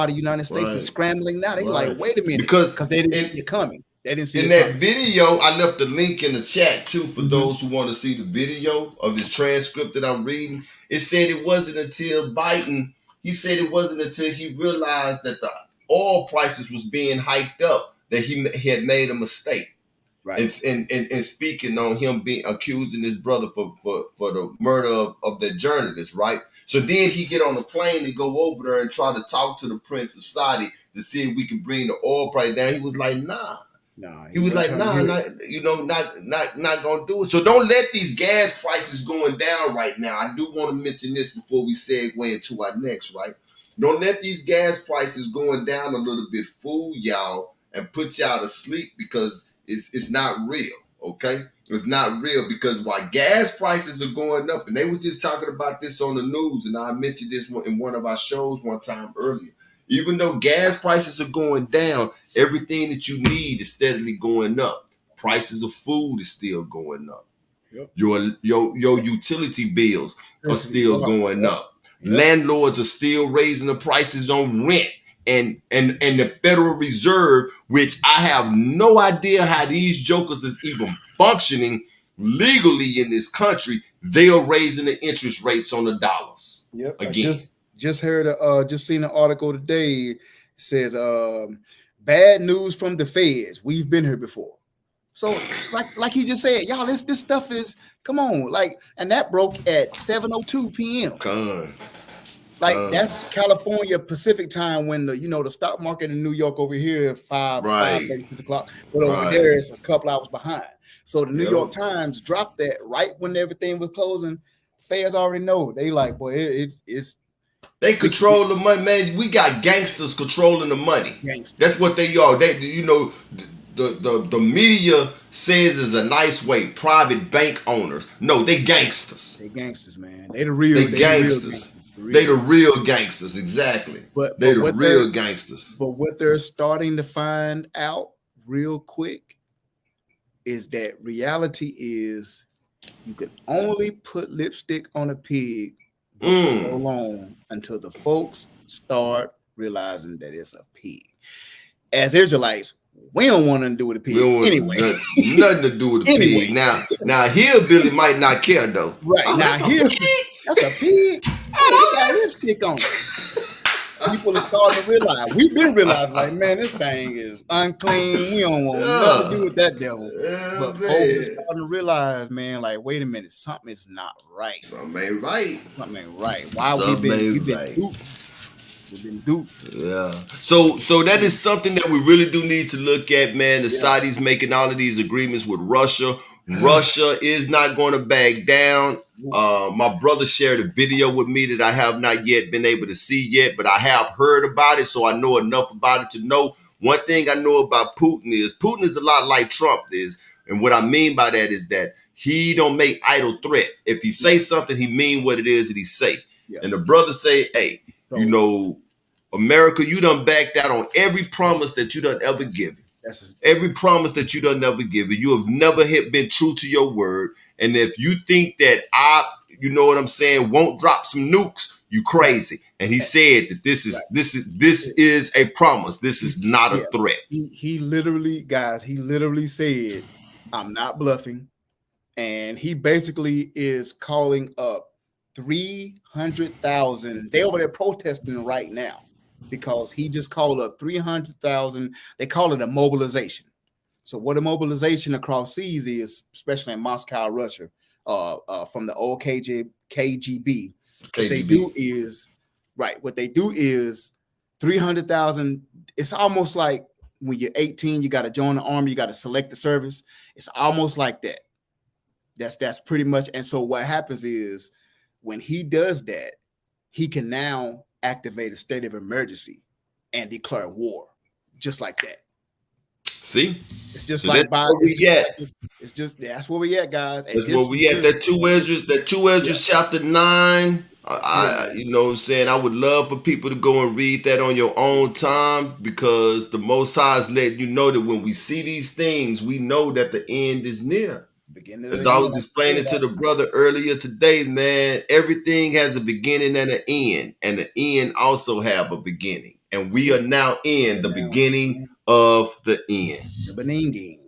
the United States is scrambling now. They're like, wait a minute, because they didn't see it coming. They didn't see in it that coming. video. I left the link in the chat too for those who want to see the video of the transcript that I'm reading. It said it wasn't until Biden. He said it wasn't until he realized that the oil prices was being hiked up that he had made a mistake. Right. And speaking on him being accusing his brother for the murder of the journalist, right? So then he get on the plane and go over there and try to talk to the Prince of Saudi to see if we can bring the oil price down. He was like, nah. He was like, nah, not gonna do it. So don't let these gas prices going down right now. I do want to mention this before we segue into our next, right? Don't let these gas prices going down a little bit fool y'all and put y'all to sleep, because it's not real, okay? It's not real, because while gas prices are going up, and they were just talking about this on the news, and I mentioned this in one of our shows one time earlier. Even though gas prices are going down, everything that you need is steadily going up. Prices of food is still going up. Yep. Your utility bills are still going up. Landlords are still raising the prices on rent. And the Federal Reserve, which I have no idea how these jokers is even functioning legally in this country, they are raising the interest rates on the dollars. Yep. Again. Just seen an article today. It says bad news from the feds. We've been here before. So like he just said, y'all, this stuff is, come on, like, and that broke at 7:02 p.m. Like that's California Pacific time, when the stock market in New York over here 5:36 o'clock, but over there it's a couple hours behind. So the New York Times dropped that right when everything was closing. Feds already know. They like, boy, it's they control the money, man. We got gangsters controlling the money. That's what they are. They, the media says is a nice way. Private bank owners. No, they gangsters. They gangsters, man. They the real. They gangsters. They the real gangsters, exactly. But they the real gangsters. But what they're starting to find out real quick is that reality is you can only put lipstick on a pig for so long until the folks start realizing that it's a pig. As Israelites, we don't want nothing to do with a pig anyway. Nothing to do with a pig. Now Hillbilly might not care though. Right. Now that's a pig. Oh, he got lipstick on it. People are starting to realize. We've been realizing, like, man, this thing is unclean. We don't want nothing to do with that devil. But folks are starting to realize, man, like, wait a minute, something is not right. Something ain't right. Something ain't right. Why we've been duped? We've been duped. Yeah. So that is something that we really do need to look at, man. The Saudis making all of these agreements with Russia. Russia is not going to back down. My brother shared a video with me that I have not yet been able to see yet, but I have heard about it, so I know enough about it to know. One thing I know about Putin is a lot like Trump is, and what I mean by that is that he don't make idle threats. If he say something, he mean what it is that he say. Yeah. And the brother say, hey, America, you done backed out on every promise that you done ever given. Every promise that you done ever given. You have never been true to your word. And if you think that won't drop some nukes, you crazy. And he said that this is a promise. This is not a threat. He literally said, I'm not bluffing. And he basically is calling up 300,000. They over there protesting right now because he just called up 300,000. They call it a mobilization. So what a mobilization across seas is, especially in Moscow, Russia, from the old KGB. What they do is 300,000. It's almost like when you're 18, you got to join the army, you got to select the service. It's almost like that. That's pretty much. And so what happens is when he does that, he can now activate a state of emergency and declare war, just like that. See? It's just So like that's where we at. it's just that's where we at, guys. And That's where we at. That 2 Esdras chapter 9. You know what I'm saying? I would love for people to go and read that on your own time, because the Most High is letting you know that when we see these things, we know that the end is near. As I was explaining to the brother earlier today, man, everything has a beginning and an end, and the end also have a beginning. And we are now in the beginning of the end. The beginning.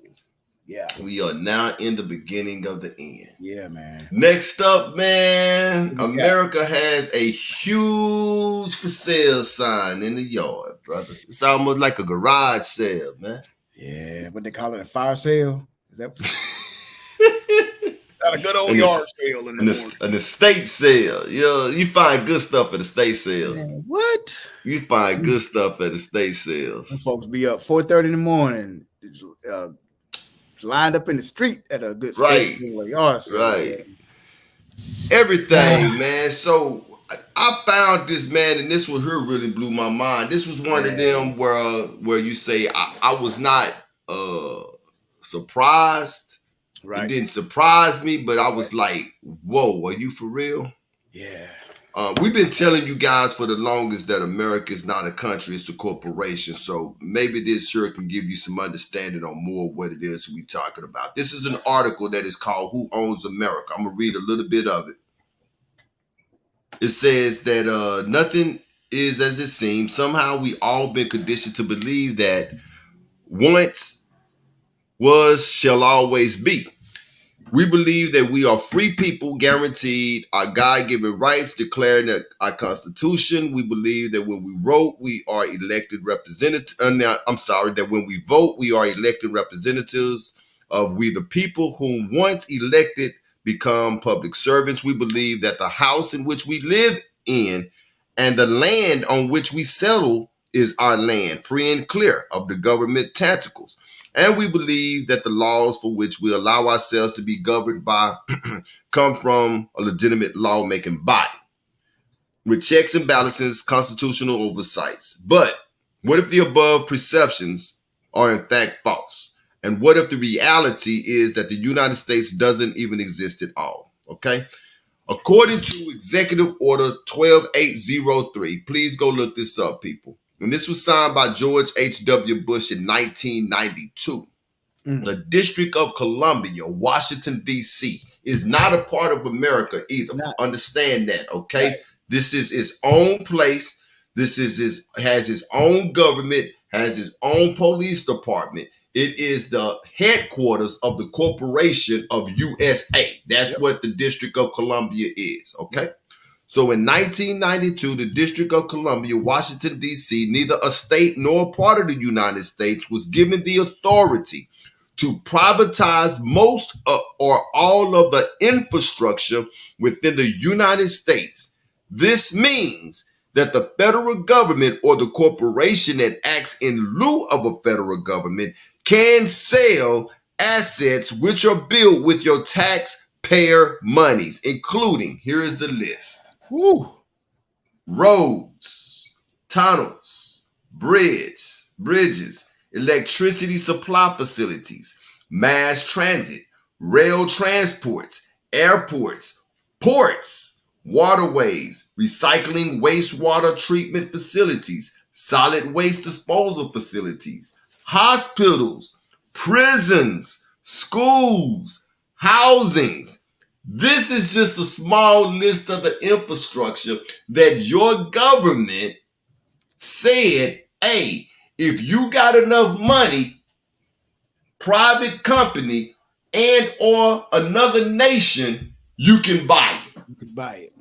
Yeah. We are now in the beginning of the end. Yeah, man. Next up, man, America has a huge for sale sign in the yard, brother. It's almost like a garage sale, man. Yeah, what they call it, a fire sale? Is that got a good old yard sale in the morning? An estate sale. You find good stuff at estate sales. Man, what? You find good stuff at estate sales. Them folks be up 4:30 in the morning, lined up in the street at a good right. Yard sale. Right. Everything, man. So I found this, man, and this one here really blew my mind. This was one of them where you say I was not surprised. Right. It didn't surprise me, but I was like, whoa, are you for real? Yeah. We've been telling you guys for the longest that America is not a country, it's a corporation. So maybe this here can give you some understanding on more what it is we're talking about. This is an article that is called Who Owns America? I'm going to read a little bit of it. It says that nothing is as it seems. Somehow we all been conditioned to believe that once was shall always be. We believe that we are free people, guaranteed our God-given rights declared in our Constitution. We believe that when we vote, we are elected representatives. That when we vote, we are elected representatives of we the people whom once elected become public servants. We believe that the house in which we live in and the land on which we settle is our land, free and clear of the government tentacles. And we believe that the laws for which we allow ourselves to be governed by come from a legitimate lawmaking body with checks and balances, constitutional oversights. But what if the above perceptions are in fact false? And what if the reality is that the United States doesn't even exist at all? Okay. According to Executive Order 12803, please go look this up, people. And this was signed by George H.W. Bush in 1992. The District of Columbia, Washington, D.C., is not a part of America either. Understand that, okay? Right. This is its own place. This is has its own government, has its own police department. It is the headquarters of the corporation of USA. That's what the District of Columbia is, okay? So in 1992, the District of Columbia, Washington, D.C., neither a state nor a part of the United States was given the authority to privatize most or all of the infrastructure within the United States. This means that the federal government or the corporation that acts in lieu of a federal government can sell assets which are built with your taxpayer monies, including, here is the list. Roads, tunnels, bridges, electricity supply facilities, mass transit, rail transports, airports, ports, waterways, recycling wastewater treatment facilities, solid waste disposal facilities, hospitals, prisons, schools, housings. This is just a small list of the infrastructure that your government said, hey, if you got enough money, private company and or another nation, you can buy it. You can buy it.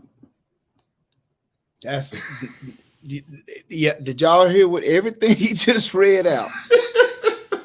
That's yeah. Did y'all hear what everything he just read out?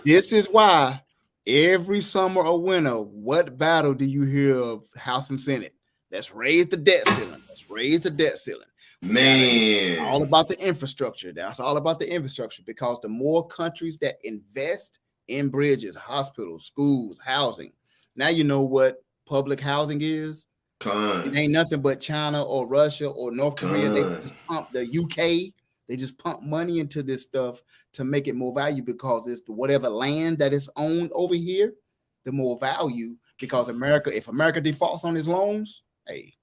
This is why every summer or winter, what battle do you hear of House and Senate? Let's raise the debt ceiling. Let's raise the debt ceiling. Man, all about the infrastructure. That's all about the infrastructure, because the more countries that invest in bridges, hospitals, schools, housing. Now you know what public housing is. It ain't nothing but China or Russia or North Korea. They just pump the UK They just pump money into this stuff to make it more value because it's whatever land that is owned over here, the more value. Because if America defaults on its loans, hey,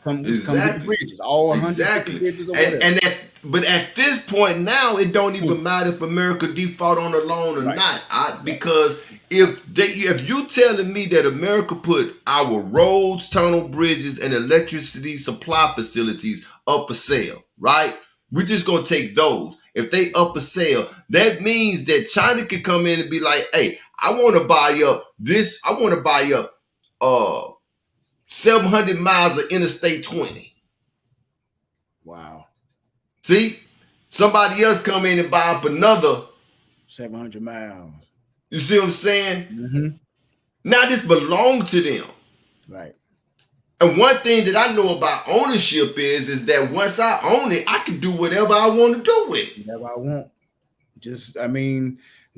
come get the bridges, all 150 bridges or whatever. But at this point now, it don't even matter if America default on a loan or not. Because if you telling me that America put our roads, tunnel, bridges, and electricity supply facilities up for sale, right? We're just gonna take those. If they up for sale, that means that China could come in and be like, hey, I want to buy up this. I want to buy up 700 miles of Interstate 20. Wow. See? Somebody else come in and buy up another 700 miles. You see what I'm saying? Mm-hmm. Now this belongs to them. Right. And one thing that I know about ownership is that once I own it, I can do whatever I want to do with it. Whatever I want.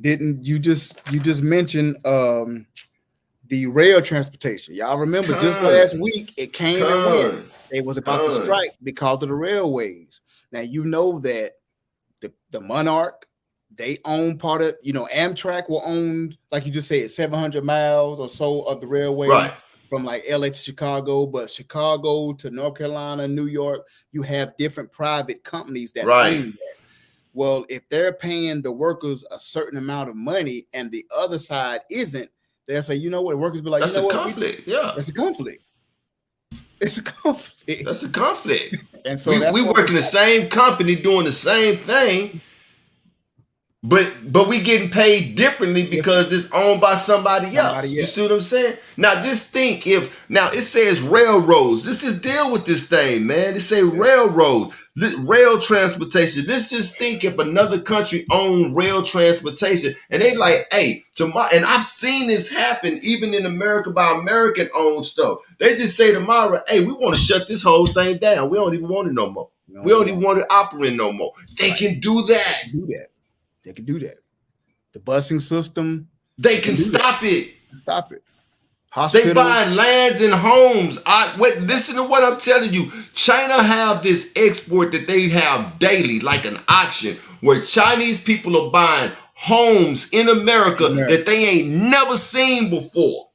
Didn't you just mention the rail transportation? Y'all remember just last week it came and went. It was about to strike because of the railways. Now you know that the Monarch, they own part of, Amtrak will own, like you just said, 700 miles or so of the railway. Right. From like LA to Chicago, but Chicago to North Carolina, New York, you have different private companies that own that. Well, if they're paying the workers a certain amount of money and the other side isn't, they'll say, you know what? Workers be like, that's a conflict. That's a conflict. It's a conflict. That's a conflict. And so we work in the same company doing the same thing, but we getting paid differently because it's owned by somebody else. You see what I'm saying? Now just think it says railroads. Let's just deal with this thing, man. It say railroads, rail transportation. Let's just think if another country owned rail transportation and they like, hey, and I've seen this happen even in America by American owned stuff. They just say tomorrow, hey, we want to shut this whole thing down. We don't even want it no more. We don't even want it operating no more. They can do that. They can do that. The busing system. They can stop it. Stop it. They buy lands and homes. Listen to what I'm telling you. China have this export that they have daily, like an auction, where Chinese people are buying homes in America that they ain't never seen before.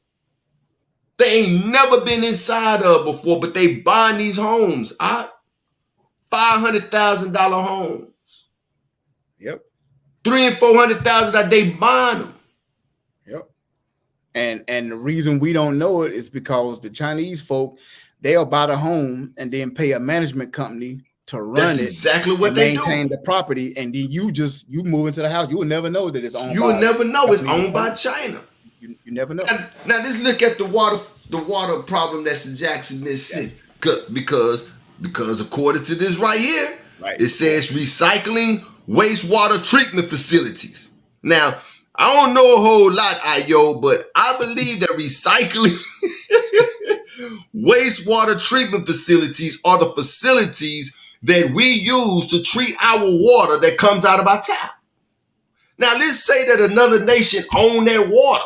They ain't never been inside of before, but they buying these homes. $500,000 homes. Yep. $300,000 and $400,000 that they buying them. Yep. And the reason we don't know it is because the Chinese folk, they'll buy the home and then pay a management company to run That's exactly what they maintain the property, and then you move into the house. You will never know that it's owned. You will never know it's owned by China. You never know. Now let's look at the water problem that's in Jackson, Mississippi. Because according to this right here, it says recycling wastewater treatment facilities. Now, I don't know a whole lot, Ayo, but I believe that recycling wastewater treatment facilities are the facilities that we use to treat our water that comes out of our tap. Now, let's say that another nation own that water.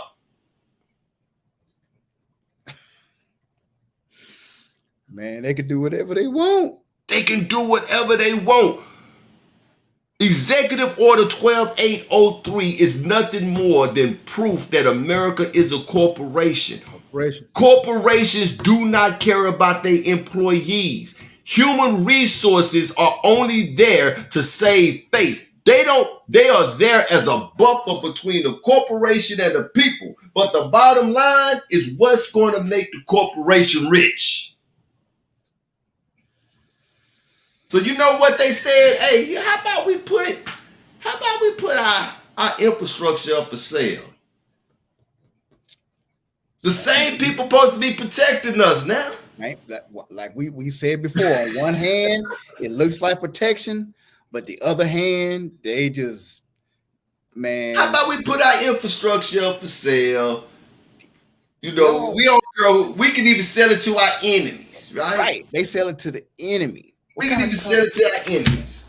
Man, they can do whatever they want. They can do whatever they want. Executive Order 12803 is nothing more than proof that America is a corporation. Corporations do not care about their employees. Human resources are only there to save face. They are there as a buffer between the corporation and the people. But the bottom line is what's going to make the corporation rich. So you know what they said? Hey, how about we put our infrastructure up for sale? The same people supposed to be protecting us now. Right? Like we said before, on one hand, it looks like protection, but the other hand, they just, man. How about we put our infrastructure up for sale? You know, we can even sell it to our enemies, right? Right. They sell it to the enemy. We can even sell it to our enemies.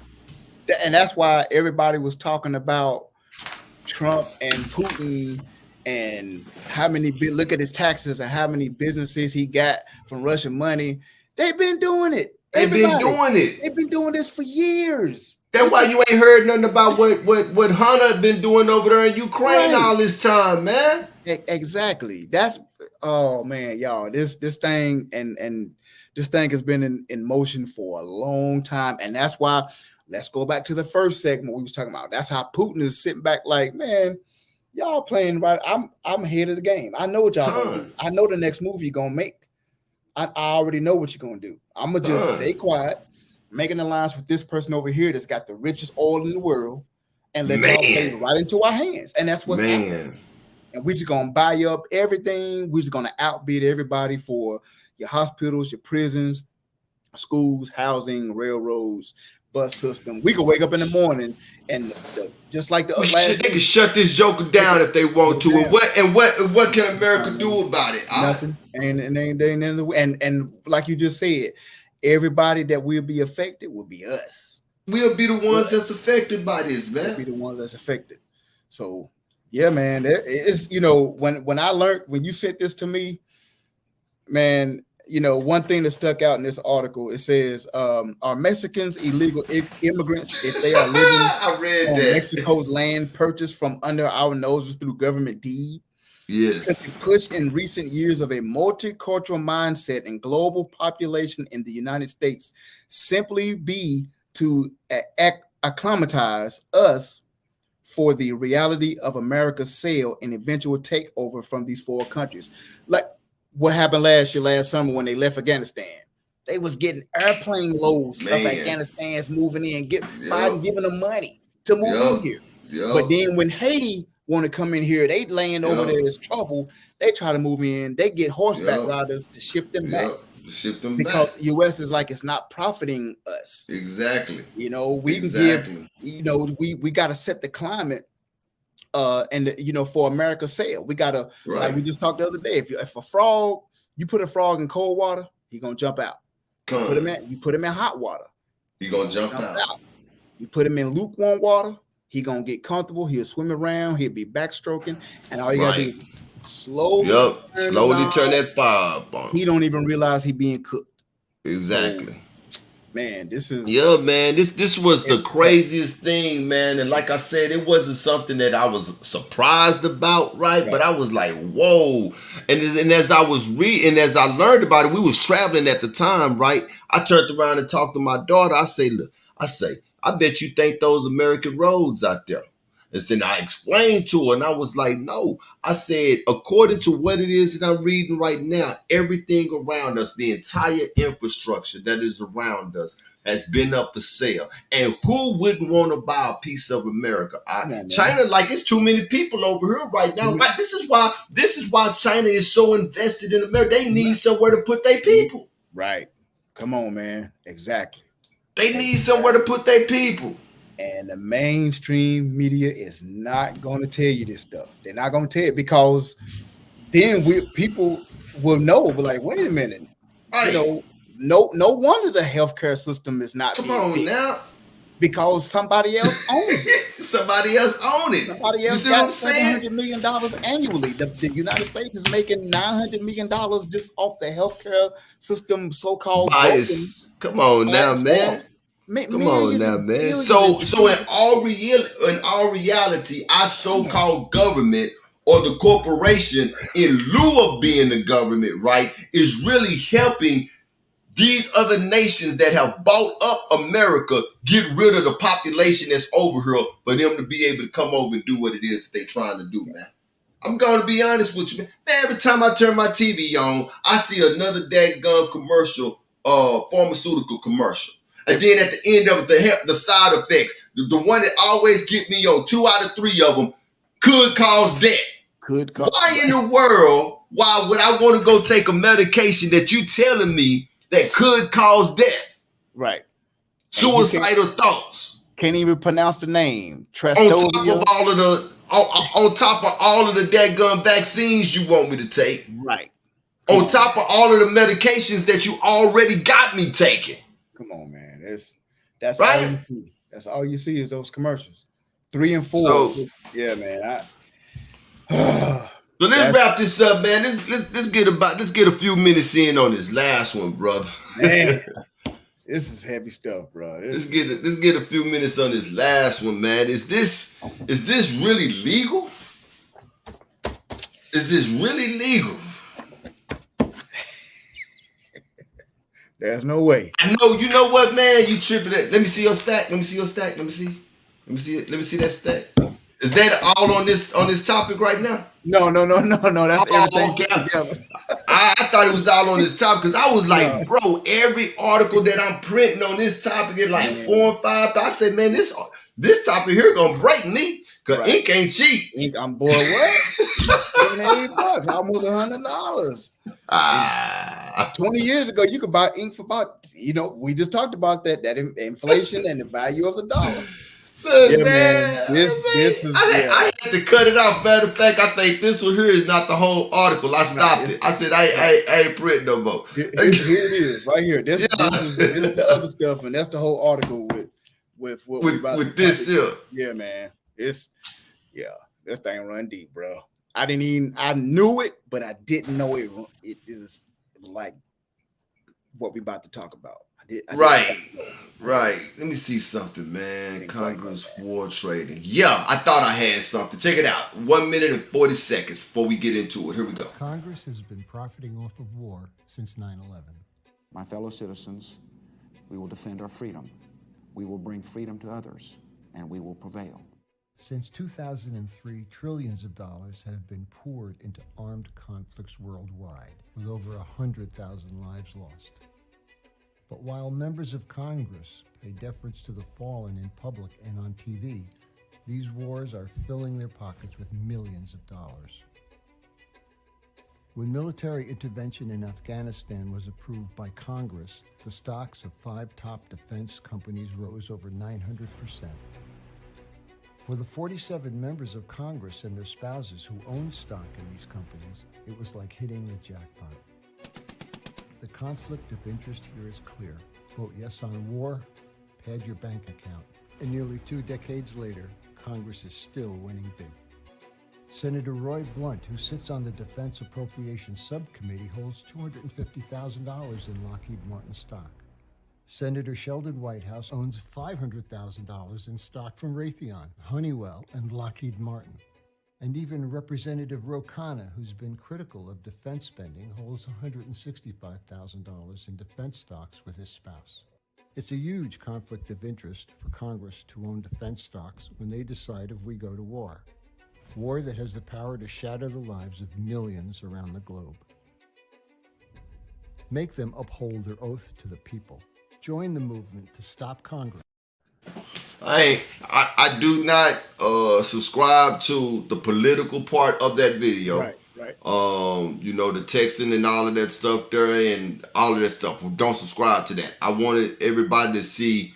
And that's why everybody was talking about Trump and Putin and how many, look at his taxes and how many businesses he got from Russian money. They've been doing it. They've been doing it. They've been doing this for years. That's why you ain't heard nothing about what Hunter been doing over there in Ukraine all this time, man. Exactly. That's man, y'all. This thing and this thing has been in motion for a long time, and that's why. Let's go back to the first segment we was talking about. That's how Putin is sitting back, like, man, y'all playing right. I'm ahead of the game. I know what y'all gonna do. I know the next move you're gonna make. I already know what you're gonna do. I'm gonna just stay quiet, make an alliance with this person over here that's got the richest oil in the world, and let y'all play right into our hands. And that's what's happening. And we just gonna buy you up everything. We're just gonna outbid everybody for your hospitals, your prisons, schools, housing, railroads, bus system. We can wake up in the morning and just like the they can shut this joker down if they want to. And what can America do about it? Nothing. And like you just said, everybody that will be affected will be us. We'll be the ones that's affected by this, man. We'll be the ones that's affected. So yeah, man, it's when I learned, when you sent this to me, man. One thing that stuck out in this article, it says, are Mexicans illegal immigrants if they are living I read on that. Mexico's land purchased from under our noses through government deed? Yes. The push in recent years of a multicultural mindset and global population in the United States simply be to acclimatize us for the reality of America's sale and eventual takeover from these four countries. Like what happened last summer when they left Afghanistan. They was getting airplane loads of Afghanistan's moving in, Biden giving them money to move in here. But then when Haiti want to come in here, they land over there as trouble. They try to move in. They get horseback riders to ship them back. To ship them because back. U.S. is like, it's not profiting us. Exactly. We can give, we got to set the climate for America's sale. We gotta, like we just talked the other day. If a frog, you put a frog in cold water, he gonna jump out. You put him in hot water, he gonna jump out. You put him in lukewarm water, he gonna get comfortable. He'll swim around. He'll be backstroking, and all you gotta do is slowly turn that fire up on him. He don't even realize he being cooked. Exactly. So, man, this is this was the craziest thing, man. And like I said, it wasn't something that I was surprised about, right? But I was like, whoa. And as I was reading, as I learned about it, we was traveling at the time, right? I turned around and talked to my daughter. I say, look, I bet you think those American roads out there. And then I explained to her, and I was like, no. I said, according to what it is that I'm reading right now, everything around us, the entire infrastructure that is around us has been up for sale. And who wouldn't want to buy a piece of America? China, like, it's too many people over here right now. Right? This is why China is so invested in America. They need somewhere to put their people. Right. Come on, man. Exactly. They need somewhere to put their people. And the mainstream media is not going to tell you this stuff. They're not going to tell you, because then people will know. But like, wait a minute, no wonder the healthcare system is not. Come on now, because somebody else owns it. Somebody else owns it. Somebody else got $700 million annually. The United States is making $900 million just off the healthcare system, so-called bias. Come on now, man. Come on now, man. So in all reality, our so-called government or the corporation, in lieu of being the government, right, is really helping these other nations that have bought up America get rid of the population that's over here for them to be able to come over and do what it is that they're trying to do, man. I'm going to be honest with you, man. Every time I turn my TV on, I see another dadgum commercial, pharmaceutical commercial. And then at the end of the side effects, the one that always get me on 2 out of 3 of them could cause death. Why in the world, why would I want to go take a medication that you telling me that could cause death? Right. Suicidal thoughts. Can't even pronounce the name. On top of all of the dadgum vaccines you want me to take. Right. On top of all of the medications that you already got me taking. Come on, man. That's right. All you see. That's all you see is those commercials. 3 and 4. So, yeah, man. So let's wrap this up, man. Let's get a few minutes in on this last one, brother. Man, This is heavy stuff, bro. Let's get a few minutes on this last one, man. Is this really legal? Is this really legal? There's no way. I know. You know what, man? You tripping it. Let me see your stack. Let me see that stack. Is that all on this topic right now? No. That's everything. Okay. I thought it was all on this topic because I was like, bro, every article that I'm printing on this topic is like 4 and 5. I said, man, this topic here gonna break me because ink ain't cheap. I'm boy, what? $8, almost $100. 20 years ago, you could buy ink for about, we just talked about that inflation and the value of the dollar. Look, yeah, man. I had to cut it off. Matter of fact, I think this one here is not the whole article. I stopped it. I said, I ain't print no more. Here it is, right here. This is the other stuff, and that's the whole article with this here. Yeah, man. This thing run deep, bro. I knew it, but I didn't know it is like what we about to talk about. Right. Let me see something, man. Congress war trading. Yeah, I thought I had something. Check it out. 1 minute and 40 seconds before we get into it. Here we go. Congress has been profiting off of war since 9/11. My fellow citizens, we will defend our freedom. We will bring freedom to others, and we will prevail. Since 2003, trillions of dollars have been poured into armed conflicts worldwide, with over 100,000 lives lost. But while members of Congress pay deference to the fallen in public and on TV, these wars are filling their pockets with millions of dollars. When military intervention in Afghanistan was approved by Congress, the stocks of 5 top defense companies rose over 900%. For the 47 members of Congress and their spouses who owned stock in these companies, it was like hitting the jackpot. The conflict of interest here is clear. Vote yes on war, pad your bank account. And nearly 2 decades later, Congress is still winning big. Senator Roy Blunt, who sits on the Defense Appropriations Subcommittee, holds $250,000 in Lockheed Martin stock. Senator Sheldon Whitehouse owns $500,000 in stock from Raytheon, Honeywell, and Lockheed Martin. And even Representative Ro Khanna, who's been critical of defense spending, holds $165,000 in defense stocks with his spouse. It's a huge conflict of interest for Congress to own defense stocks when they decide if we go to war. War that has the power to shatter the lives of millions around the globe. Make them uphold their oath to the people. Join the movement to stop Congress. I do not subscribe to the political part of that video. Right. The texting and all of that stuff there and all of that stuff. Don't subscribe to that. I wanted everybody to see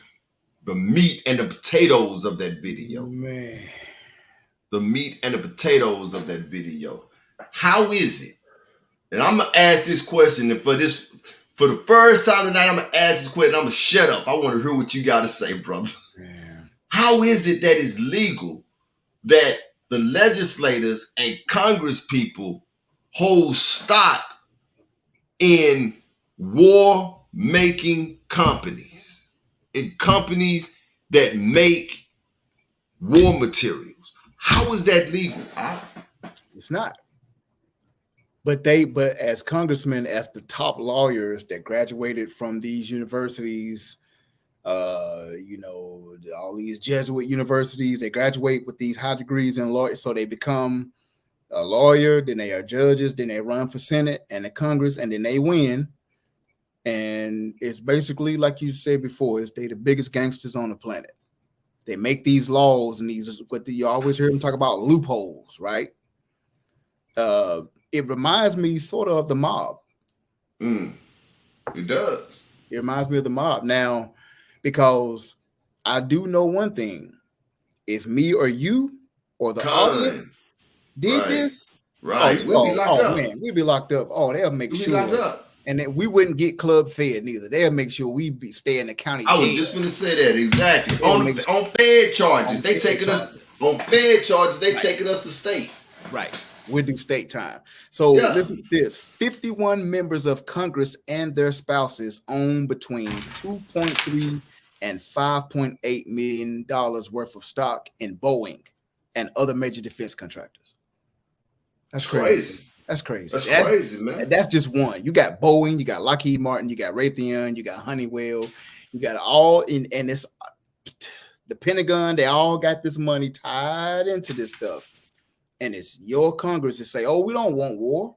the meat and the potatoes of that video. Man. The meat and the potatoes of that video. How is it? And I'm gonna ask this question, and for the first time tonight, I'm gonna ask this question. I'm gonna shut up. I want to hear what you gotta say, brother. Man. How is it that it's legal that the legislators and Congress people hold stock in war-making companies, in companies that make war materials? How is that legal? It's not. But as congressmen, as the top lawyers that graduated from these universities, all these Jesuit universities, they graduate with these high degrees in law, so they become a lawyer, then they are judges, then they run for Senate and the Congress, and then they win. And it's basically, like you said before, they the biggest gangsters on the planet. They make these laws and you always hear them talk about loopholes, right? It reminds me sort of the mob. It does. It reminds me of the mob now, because I do know one thing. If me or you or the audience did this, we'd be locked up. Man, we'd be locked up. They'll make sure. Locked up. And then we wouldn't get club fed neither. They'll make sure we stay in the county jail. I was just going to say that exactly. On Fed charges, they taking us on Fed charges. They taking us to state. Right. We'll do state time. So listen to this: 51 members of Congress and their spouses own between 2.3 and 5.8 million dollars worth of stock in Boeing and other major defense contractors. That's crazy. That's crazy. That's crazy, man. That's just one. You got Boeing, you got Lockheed Martin, you got Raytheon, you got Honeywell, you got all in, and it's the Pentagon. They all got this money tied into this stuff. And it's your Congress to say, oh, we don't want war.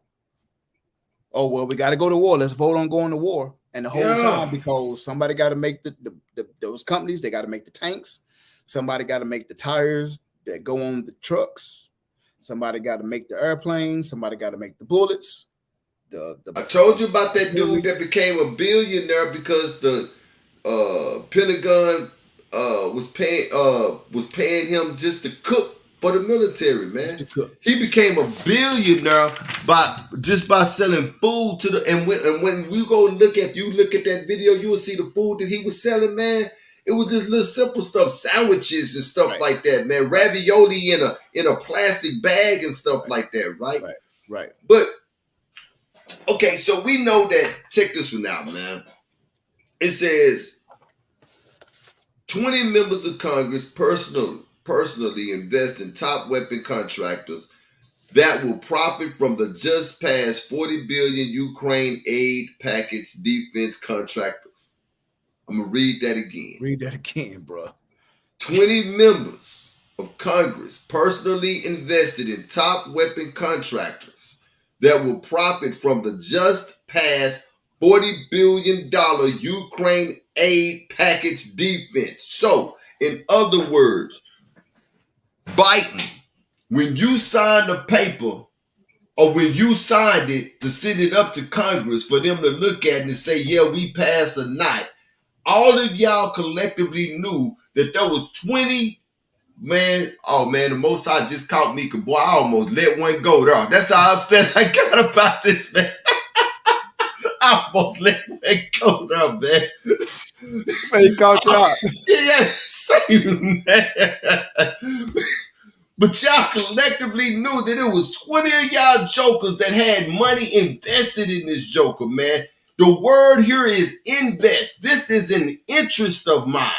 Oh, well, we got to go to war. Let's vote on going to war. And the whole time, because somebody got to make those companies, they got to make the tanks. Somebody got to make the tires that go on the trucks. Somebody got to make the airplanes. Somebody got to make the bullets. I told you about that dude that became a billionaire because the Pentagon was paying him just to cook for the military, man. He became a billionaire by selling food to the and when you go look at that video, you will see the food that he was selling, man. It was just little simple stuff, sandwiches and stuff like that, man. Ravioli in a plastic bag and stuff like that, right? Right. But okay, so we know that. Check this one out, man. It says 20 members of Congress personally invest in top weapon contractors that will profit from the just passed $40 billion Ukraine aid package defense contractors. I'm going to read that again. Read that again, bro. 20 members of Congress personally invested in top weapon contractors that will profit from the just passed $40 billion Ukraine aid package defense. So, in other words, Biden, when you signed the paper or when you signed it to send it up to Congress for them to look at and say, yeah, we pass or not, all of y'all collectively knew that there was 20, man, the Most High just caught me, boy, I almost let one go there. That's how upset I got about this, man. I almost let one go there, man. So he caught you out. Yeah, same, man. But y'all collectively knew that it was 20 of y'all jokers that had money invested in this joker, man. The word here is invest. This is an interest of mine.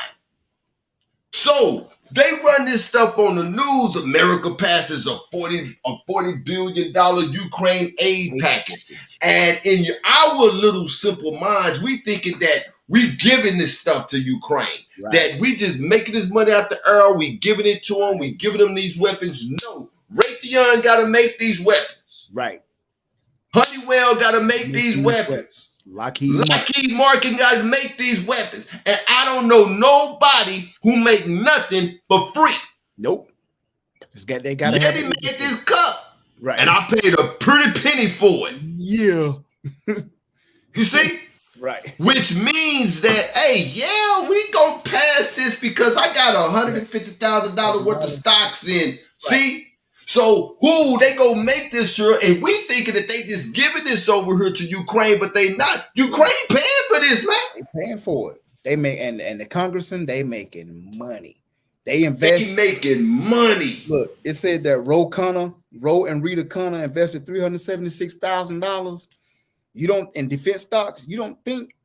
So they run this stuff on the news. America passes a $40 billion Ukraine aid package. And in our little simple minds, we thinking that we giving this stuff to Ukraine. Right. That we just making this money out the air. We giving it to them. We giving them these weapons. No. Raytheon got to make these weapons. Right. Honeywell got to make these weapons. Lockheed Martin got to make these weapons. And I don't know nobody who make nothing for free. Nope. They got to made this cup. Right. And I paid a pretty penny for it. Yeah. You see? Right. Which means that, hey, yeah, we gonna pass this because I got $150,000 worth of stocks in. Right. See? So they gonna make this sure, and we thinking that they just giving this over here to Ukraine, but they not. Ukraine paying for this, man. They paying for it. They make and the congressmen, they making money. They invest. They making money. Look, it said that Roe and Rita Connor invested $376,000. You don't in defense stocks. You don't think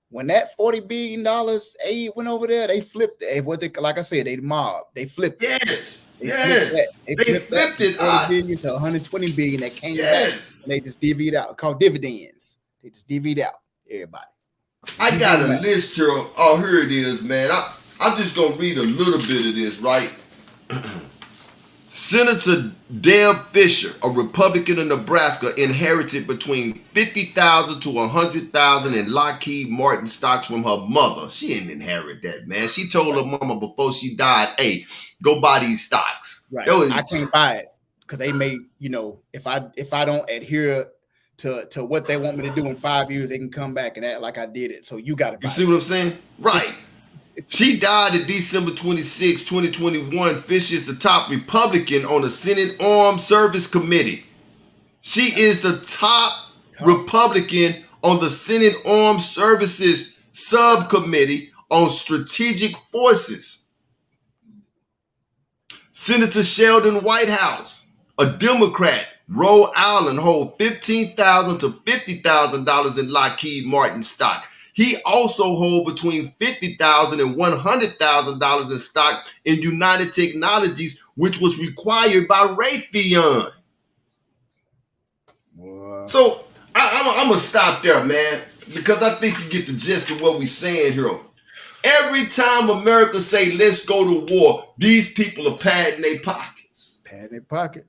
when that $40 billion aid went over there, they flipped it. Like I said, they mobbed. They flipped it. Yes. They flipped it. $40 billion to $120 billion that came back. And they just divvied out, called dividends. They just divvied out everybody. I got a list here. Oh, here it is, man. I'm just gonna read a little bit of this, right? Senator Deb Fisher, a Republican of Nebraska, inherited between $50,000 to $100,000 in Lockheed Martin stocks from her mother. She didn't inherit that, man. She told her mama before she died, hey, go buy these stocks. Right. I can't buy it because they may, if I don't adhere to what they want me to do in 5 years, they can come back and act like I did it. So you got to buy it. You see what I'm saying? Right. She died in December 26, 2021. Fisher is the top Republican on the Senate Armed Service Committee. She is the top Republican on the Senate Armed Services Subcommittee on Strategic Forces. Senator Sheldon Whitehouse, a Democrat, Rhode Island hold $15,000 to $50,000 in Lockheed Martin stock. He also hold between $50,000 and $100,000 in stock in United Technologies, which was required by Raytheon. Wow. So I'm gonna stop there, man, because I think you get the gist of what we're saying here. Every time America say let's go to war, these people are padding their pockets. Padding their pockets.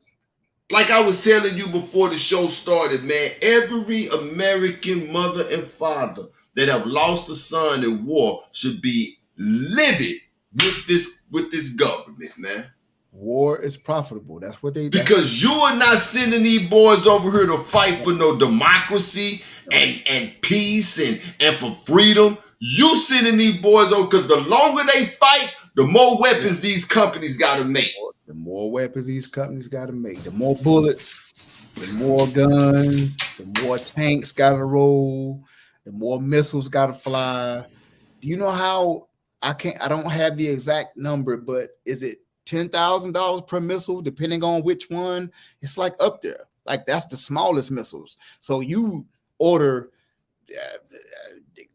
Like I was telling you before the show started, man, every American mother and father that have lost a son in war should be livid with this government, man. War is profitable. That's what they. Because you are not sending these boys over here to fight for no democracy and peace and for freedom. You sending these boys over because the longer they fight, the more weapons these companies got to make. The more weapons these companies got to make, the more bullets, the more guns, the more tanks got to roll, the more missiles got to fly. Do you know how I don't have the exact number, but is it $10,000 per missile, depending on which one? It's like up there. Like that's the smallest missiles. So you order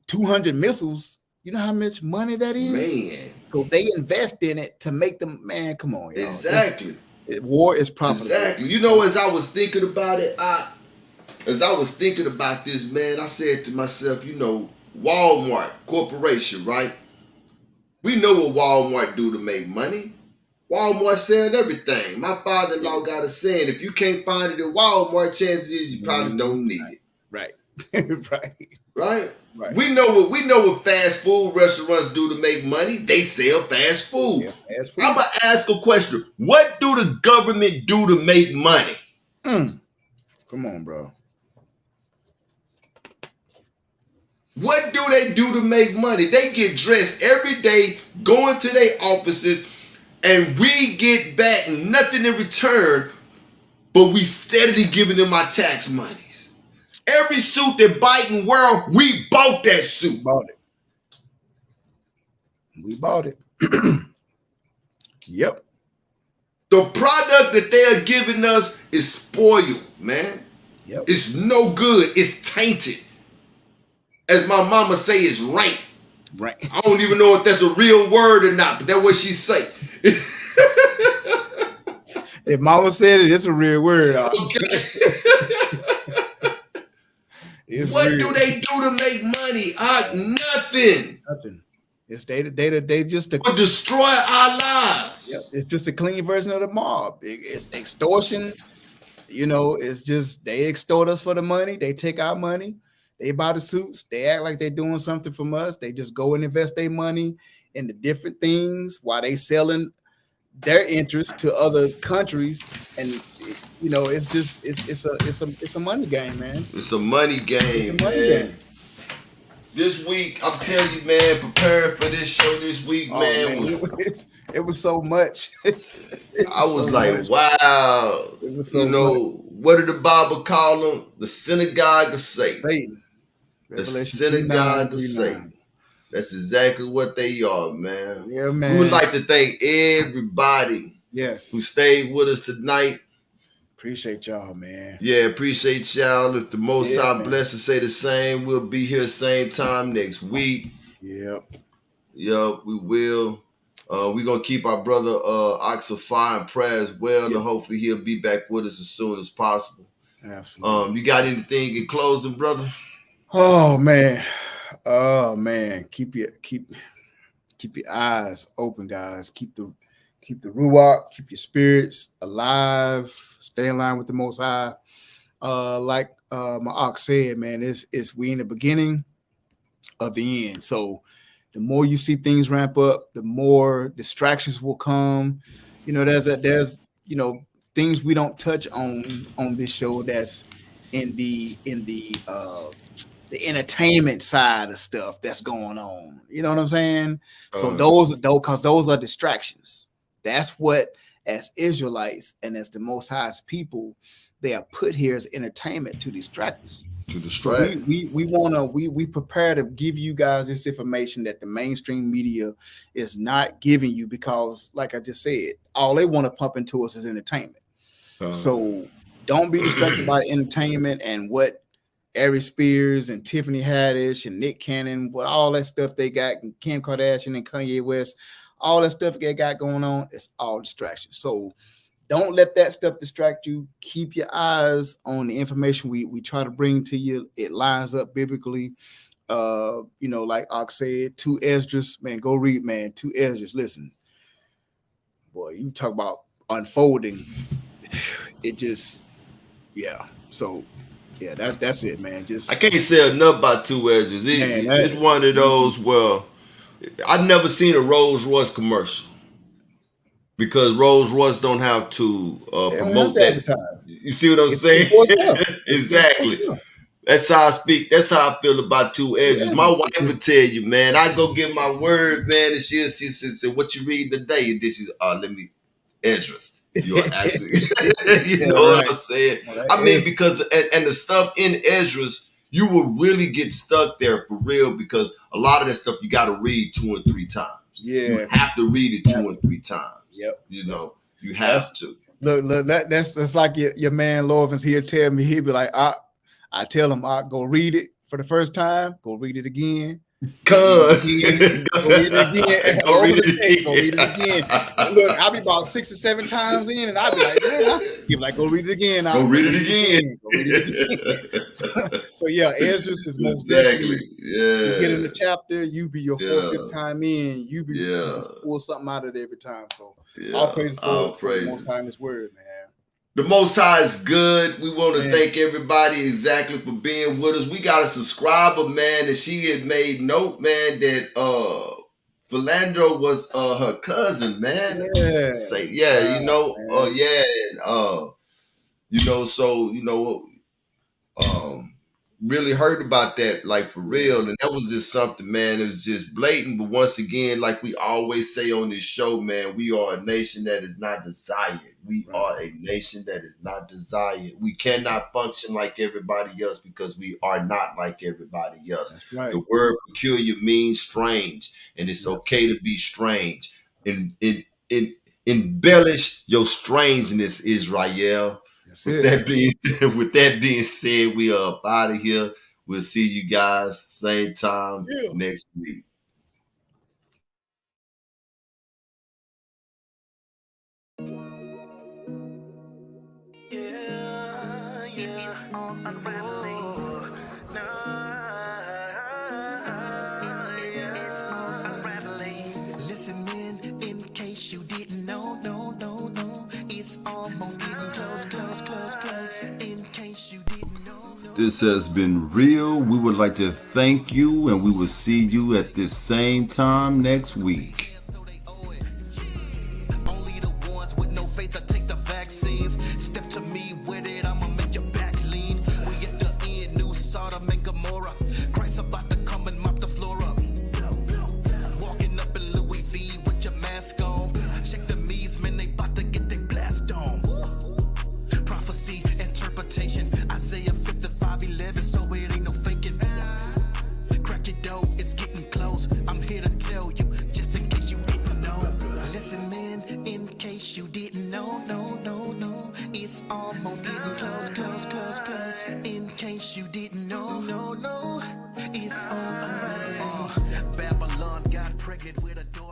200 missiles. You know how much money that is? Man. So they invest in it to make them, man, come on, y'all. Exactly. War is profitable. Exactly. You know, as I was thinking about it, as I was thinking about this, man, I said to myself, you know, Walmart Corporation, right? We know what Walmart do to make money. Walmart selling everything. My father-in-law got a saying, if you can't find it at Walmart, chances is you probably don't need it. Right. Right. We know what fast food restaurants do to make money. They sell fast food. Yeah, fast food. I'm gonna ask a question. What do the government do to make money? Come on, bro. What do they do to make money? They get dressed every day, going to their offices, and we get back nothing in return, but we steadily giving them our tax monies. Every suit that Biden wear, we bought that suit. We bought it. Yep. The product that they are giving us is spoiled, man. Yep. It's no good. It's tainted. As my mama say, it's rank. Right. I don't even know if that's a real word or not, but that's what she say. If mama said it, it's a real word. Okay. What do they do to make money? Nothing. Nothing. It's they just to destroy our lives. Yep. It's just a clean version of the mob. It's extortion. You know, it's just they extort us for the money. They take our money. They buy the suits. They act like they're doing something from us. They just go and invest their money in the different things while they selling their interest to other countries. And you know, it's just it's a money game, man. It's a money game. It's a money game. This week, I'm telling you, man, preparing for this show this week, man. It was so much. I was like, wow. You know, what did the Bible call them? The synagogue of Satan. The synagogue of Satan. That's exactly what they are, man. Yeah, man. We would like to thank everybody who stayed with us tonight. Appreciate y'all, man. Yeah, appreciate y'all. If the Most High bless and say the same, we'll be here same time next week. Yep, we will. We're going to keep our brother Ox of Fire in prayer as well, and hopefully he'll be back with us as soon as possible. Absolutely. You got anything in closing, brother? Oh man. Keep your eyes open, guys. Keep the ruach, keep your spirits alive, stay in line with the Most High. Like my Ox said, man, it's we in the beginning of the end. So the more you see things ramp up, the more distractions will come. You know, there's you know, things we don't touch on this show that's in the entertainment side of stuff that's going on. You know what I'm saying? So those are distractions. That's what, as Israelites and as the Most High's people, they are put here as entertainment to distract us. So we prepare to give you guys this information that the mainstream media is not giving you, because, like I just said, all they want to pump into us is entertainment. So Don't be distracted by entertainment and what Ari Spears and Tiffany Haddish and Nick Cannon, what all that stuff they got, and Kim Kardashian and Kanye West, all that stuff they got going on, it's all distractions. So don't let that stuff distract you. Keep your eyes on the information we try to bring to you. It lines up biblically. Like Ox said, 2 Esdras, man, go read, man. 2 Esdras. Listen, boy, you talk about unfolding. It just, yeah. So, yeah, that's it, man. Just I can't say enough about 2 Esdras. It's one of those where I've never seen a Rolls Royce commercial because Rolls Royce don't have to promote that. You see what I'm saying? Exactly. That's how I speak. That's how I feel about 2 Esdras. Yeah. My wife would tell you, man, I go get my word, man, and she said, "What you reading today?" And this is let me Esdras. You're actually, what I'm saying? I mean, because the stuff in Esdras, you will really get stuck there for real because a lot of that stuff you got to read 2 and 3 times. Yeah, you have to read it 2 and 3 times. Yep, you have to. Look, that's like your man Lovins. He'll tell me, he'll be like, I tell him, go read it for the first time, go read it again. Go read it again. Look, I'll be about 6 or 7 times in, and I'll be like, man, he'll be like, go read it again. Go read it again. So yeah, Esdras is most definitely. Yeah. You get in the chapter, you be your 4th, 5th time in, you be pull something out of it every time. So all praise for the Most High in His word, man. The Most High is good. We want to thank everybody exactly for being with us. We got a subscriber, man, and she had made note, man, that Philandro was her cousin, man. Yeah. Really heard about that, like for real. And that was just something, man. It was just blatant. But once again, like we always say on this show, man, we are a nation that is not desired. We are a nation that is not desired. We cannot function like everybody else because we are not like everybody else. That's right. The word peculiar means strange, and it's okay to be strange. Embellish your strangeness, Israel. With that being said, we are up out of here. We'll see you guys same time next week. It's all unraveling. It's all unraveling. Listen in case you didn't know, no. It's almost getting close. In case you didn't know. This has been real. We would like to thank you, and we will see you at this same time next week. Only the ones with no faith that take the vaccines. Step to me with it, I'ma make your back lean. We at the end, new Sodom and Gomorrah. Christ about to come and mop the floor up. Walking up in Louis V with your mask on. Check the me's, man, they about to get their blast on. Prophecy, interpretation, Isaiah 55:11, so it ain't no faking. Crack your dough, it's getting close. I'm here to tell you, just in case you didn't know. Listen, man, in case you didn't know, no. It's almost getting close. In case you didn't know, no. It's all unraveling. Babylon got pregnant with a daughter.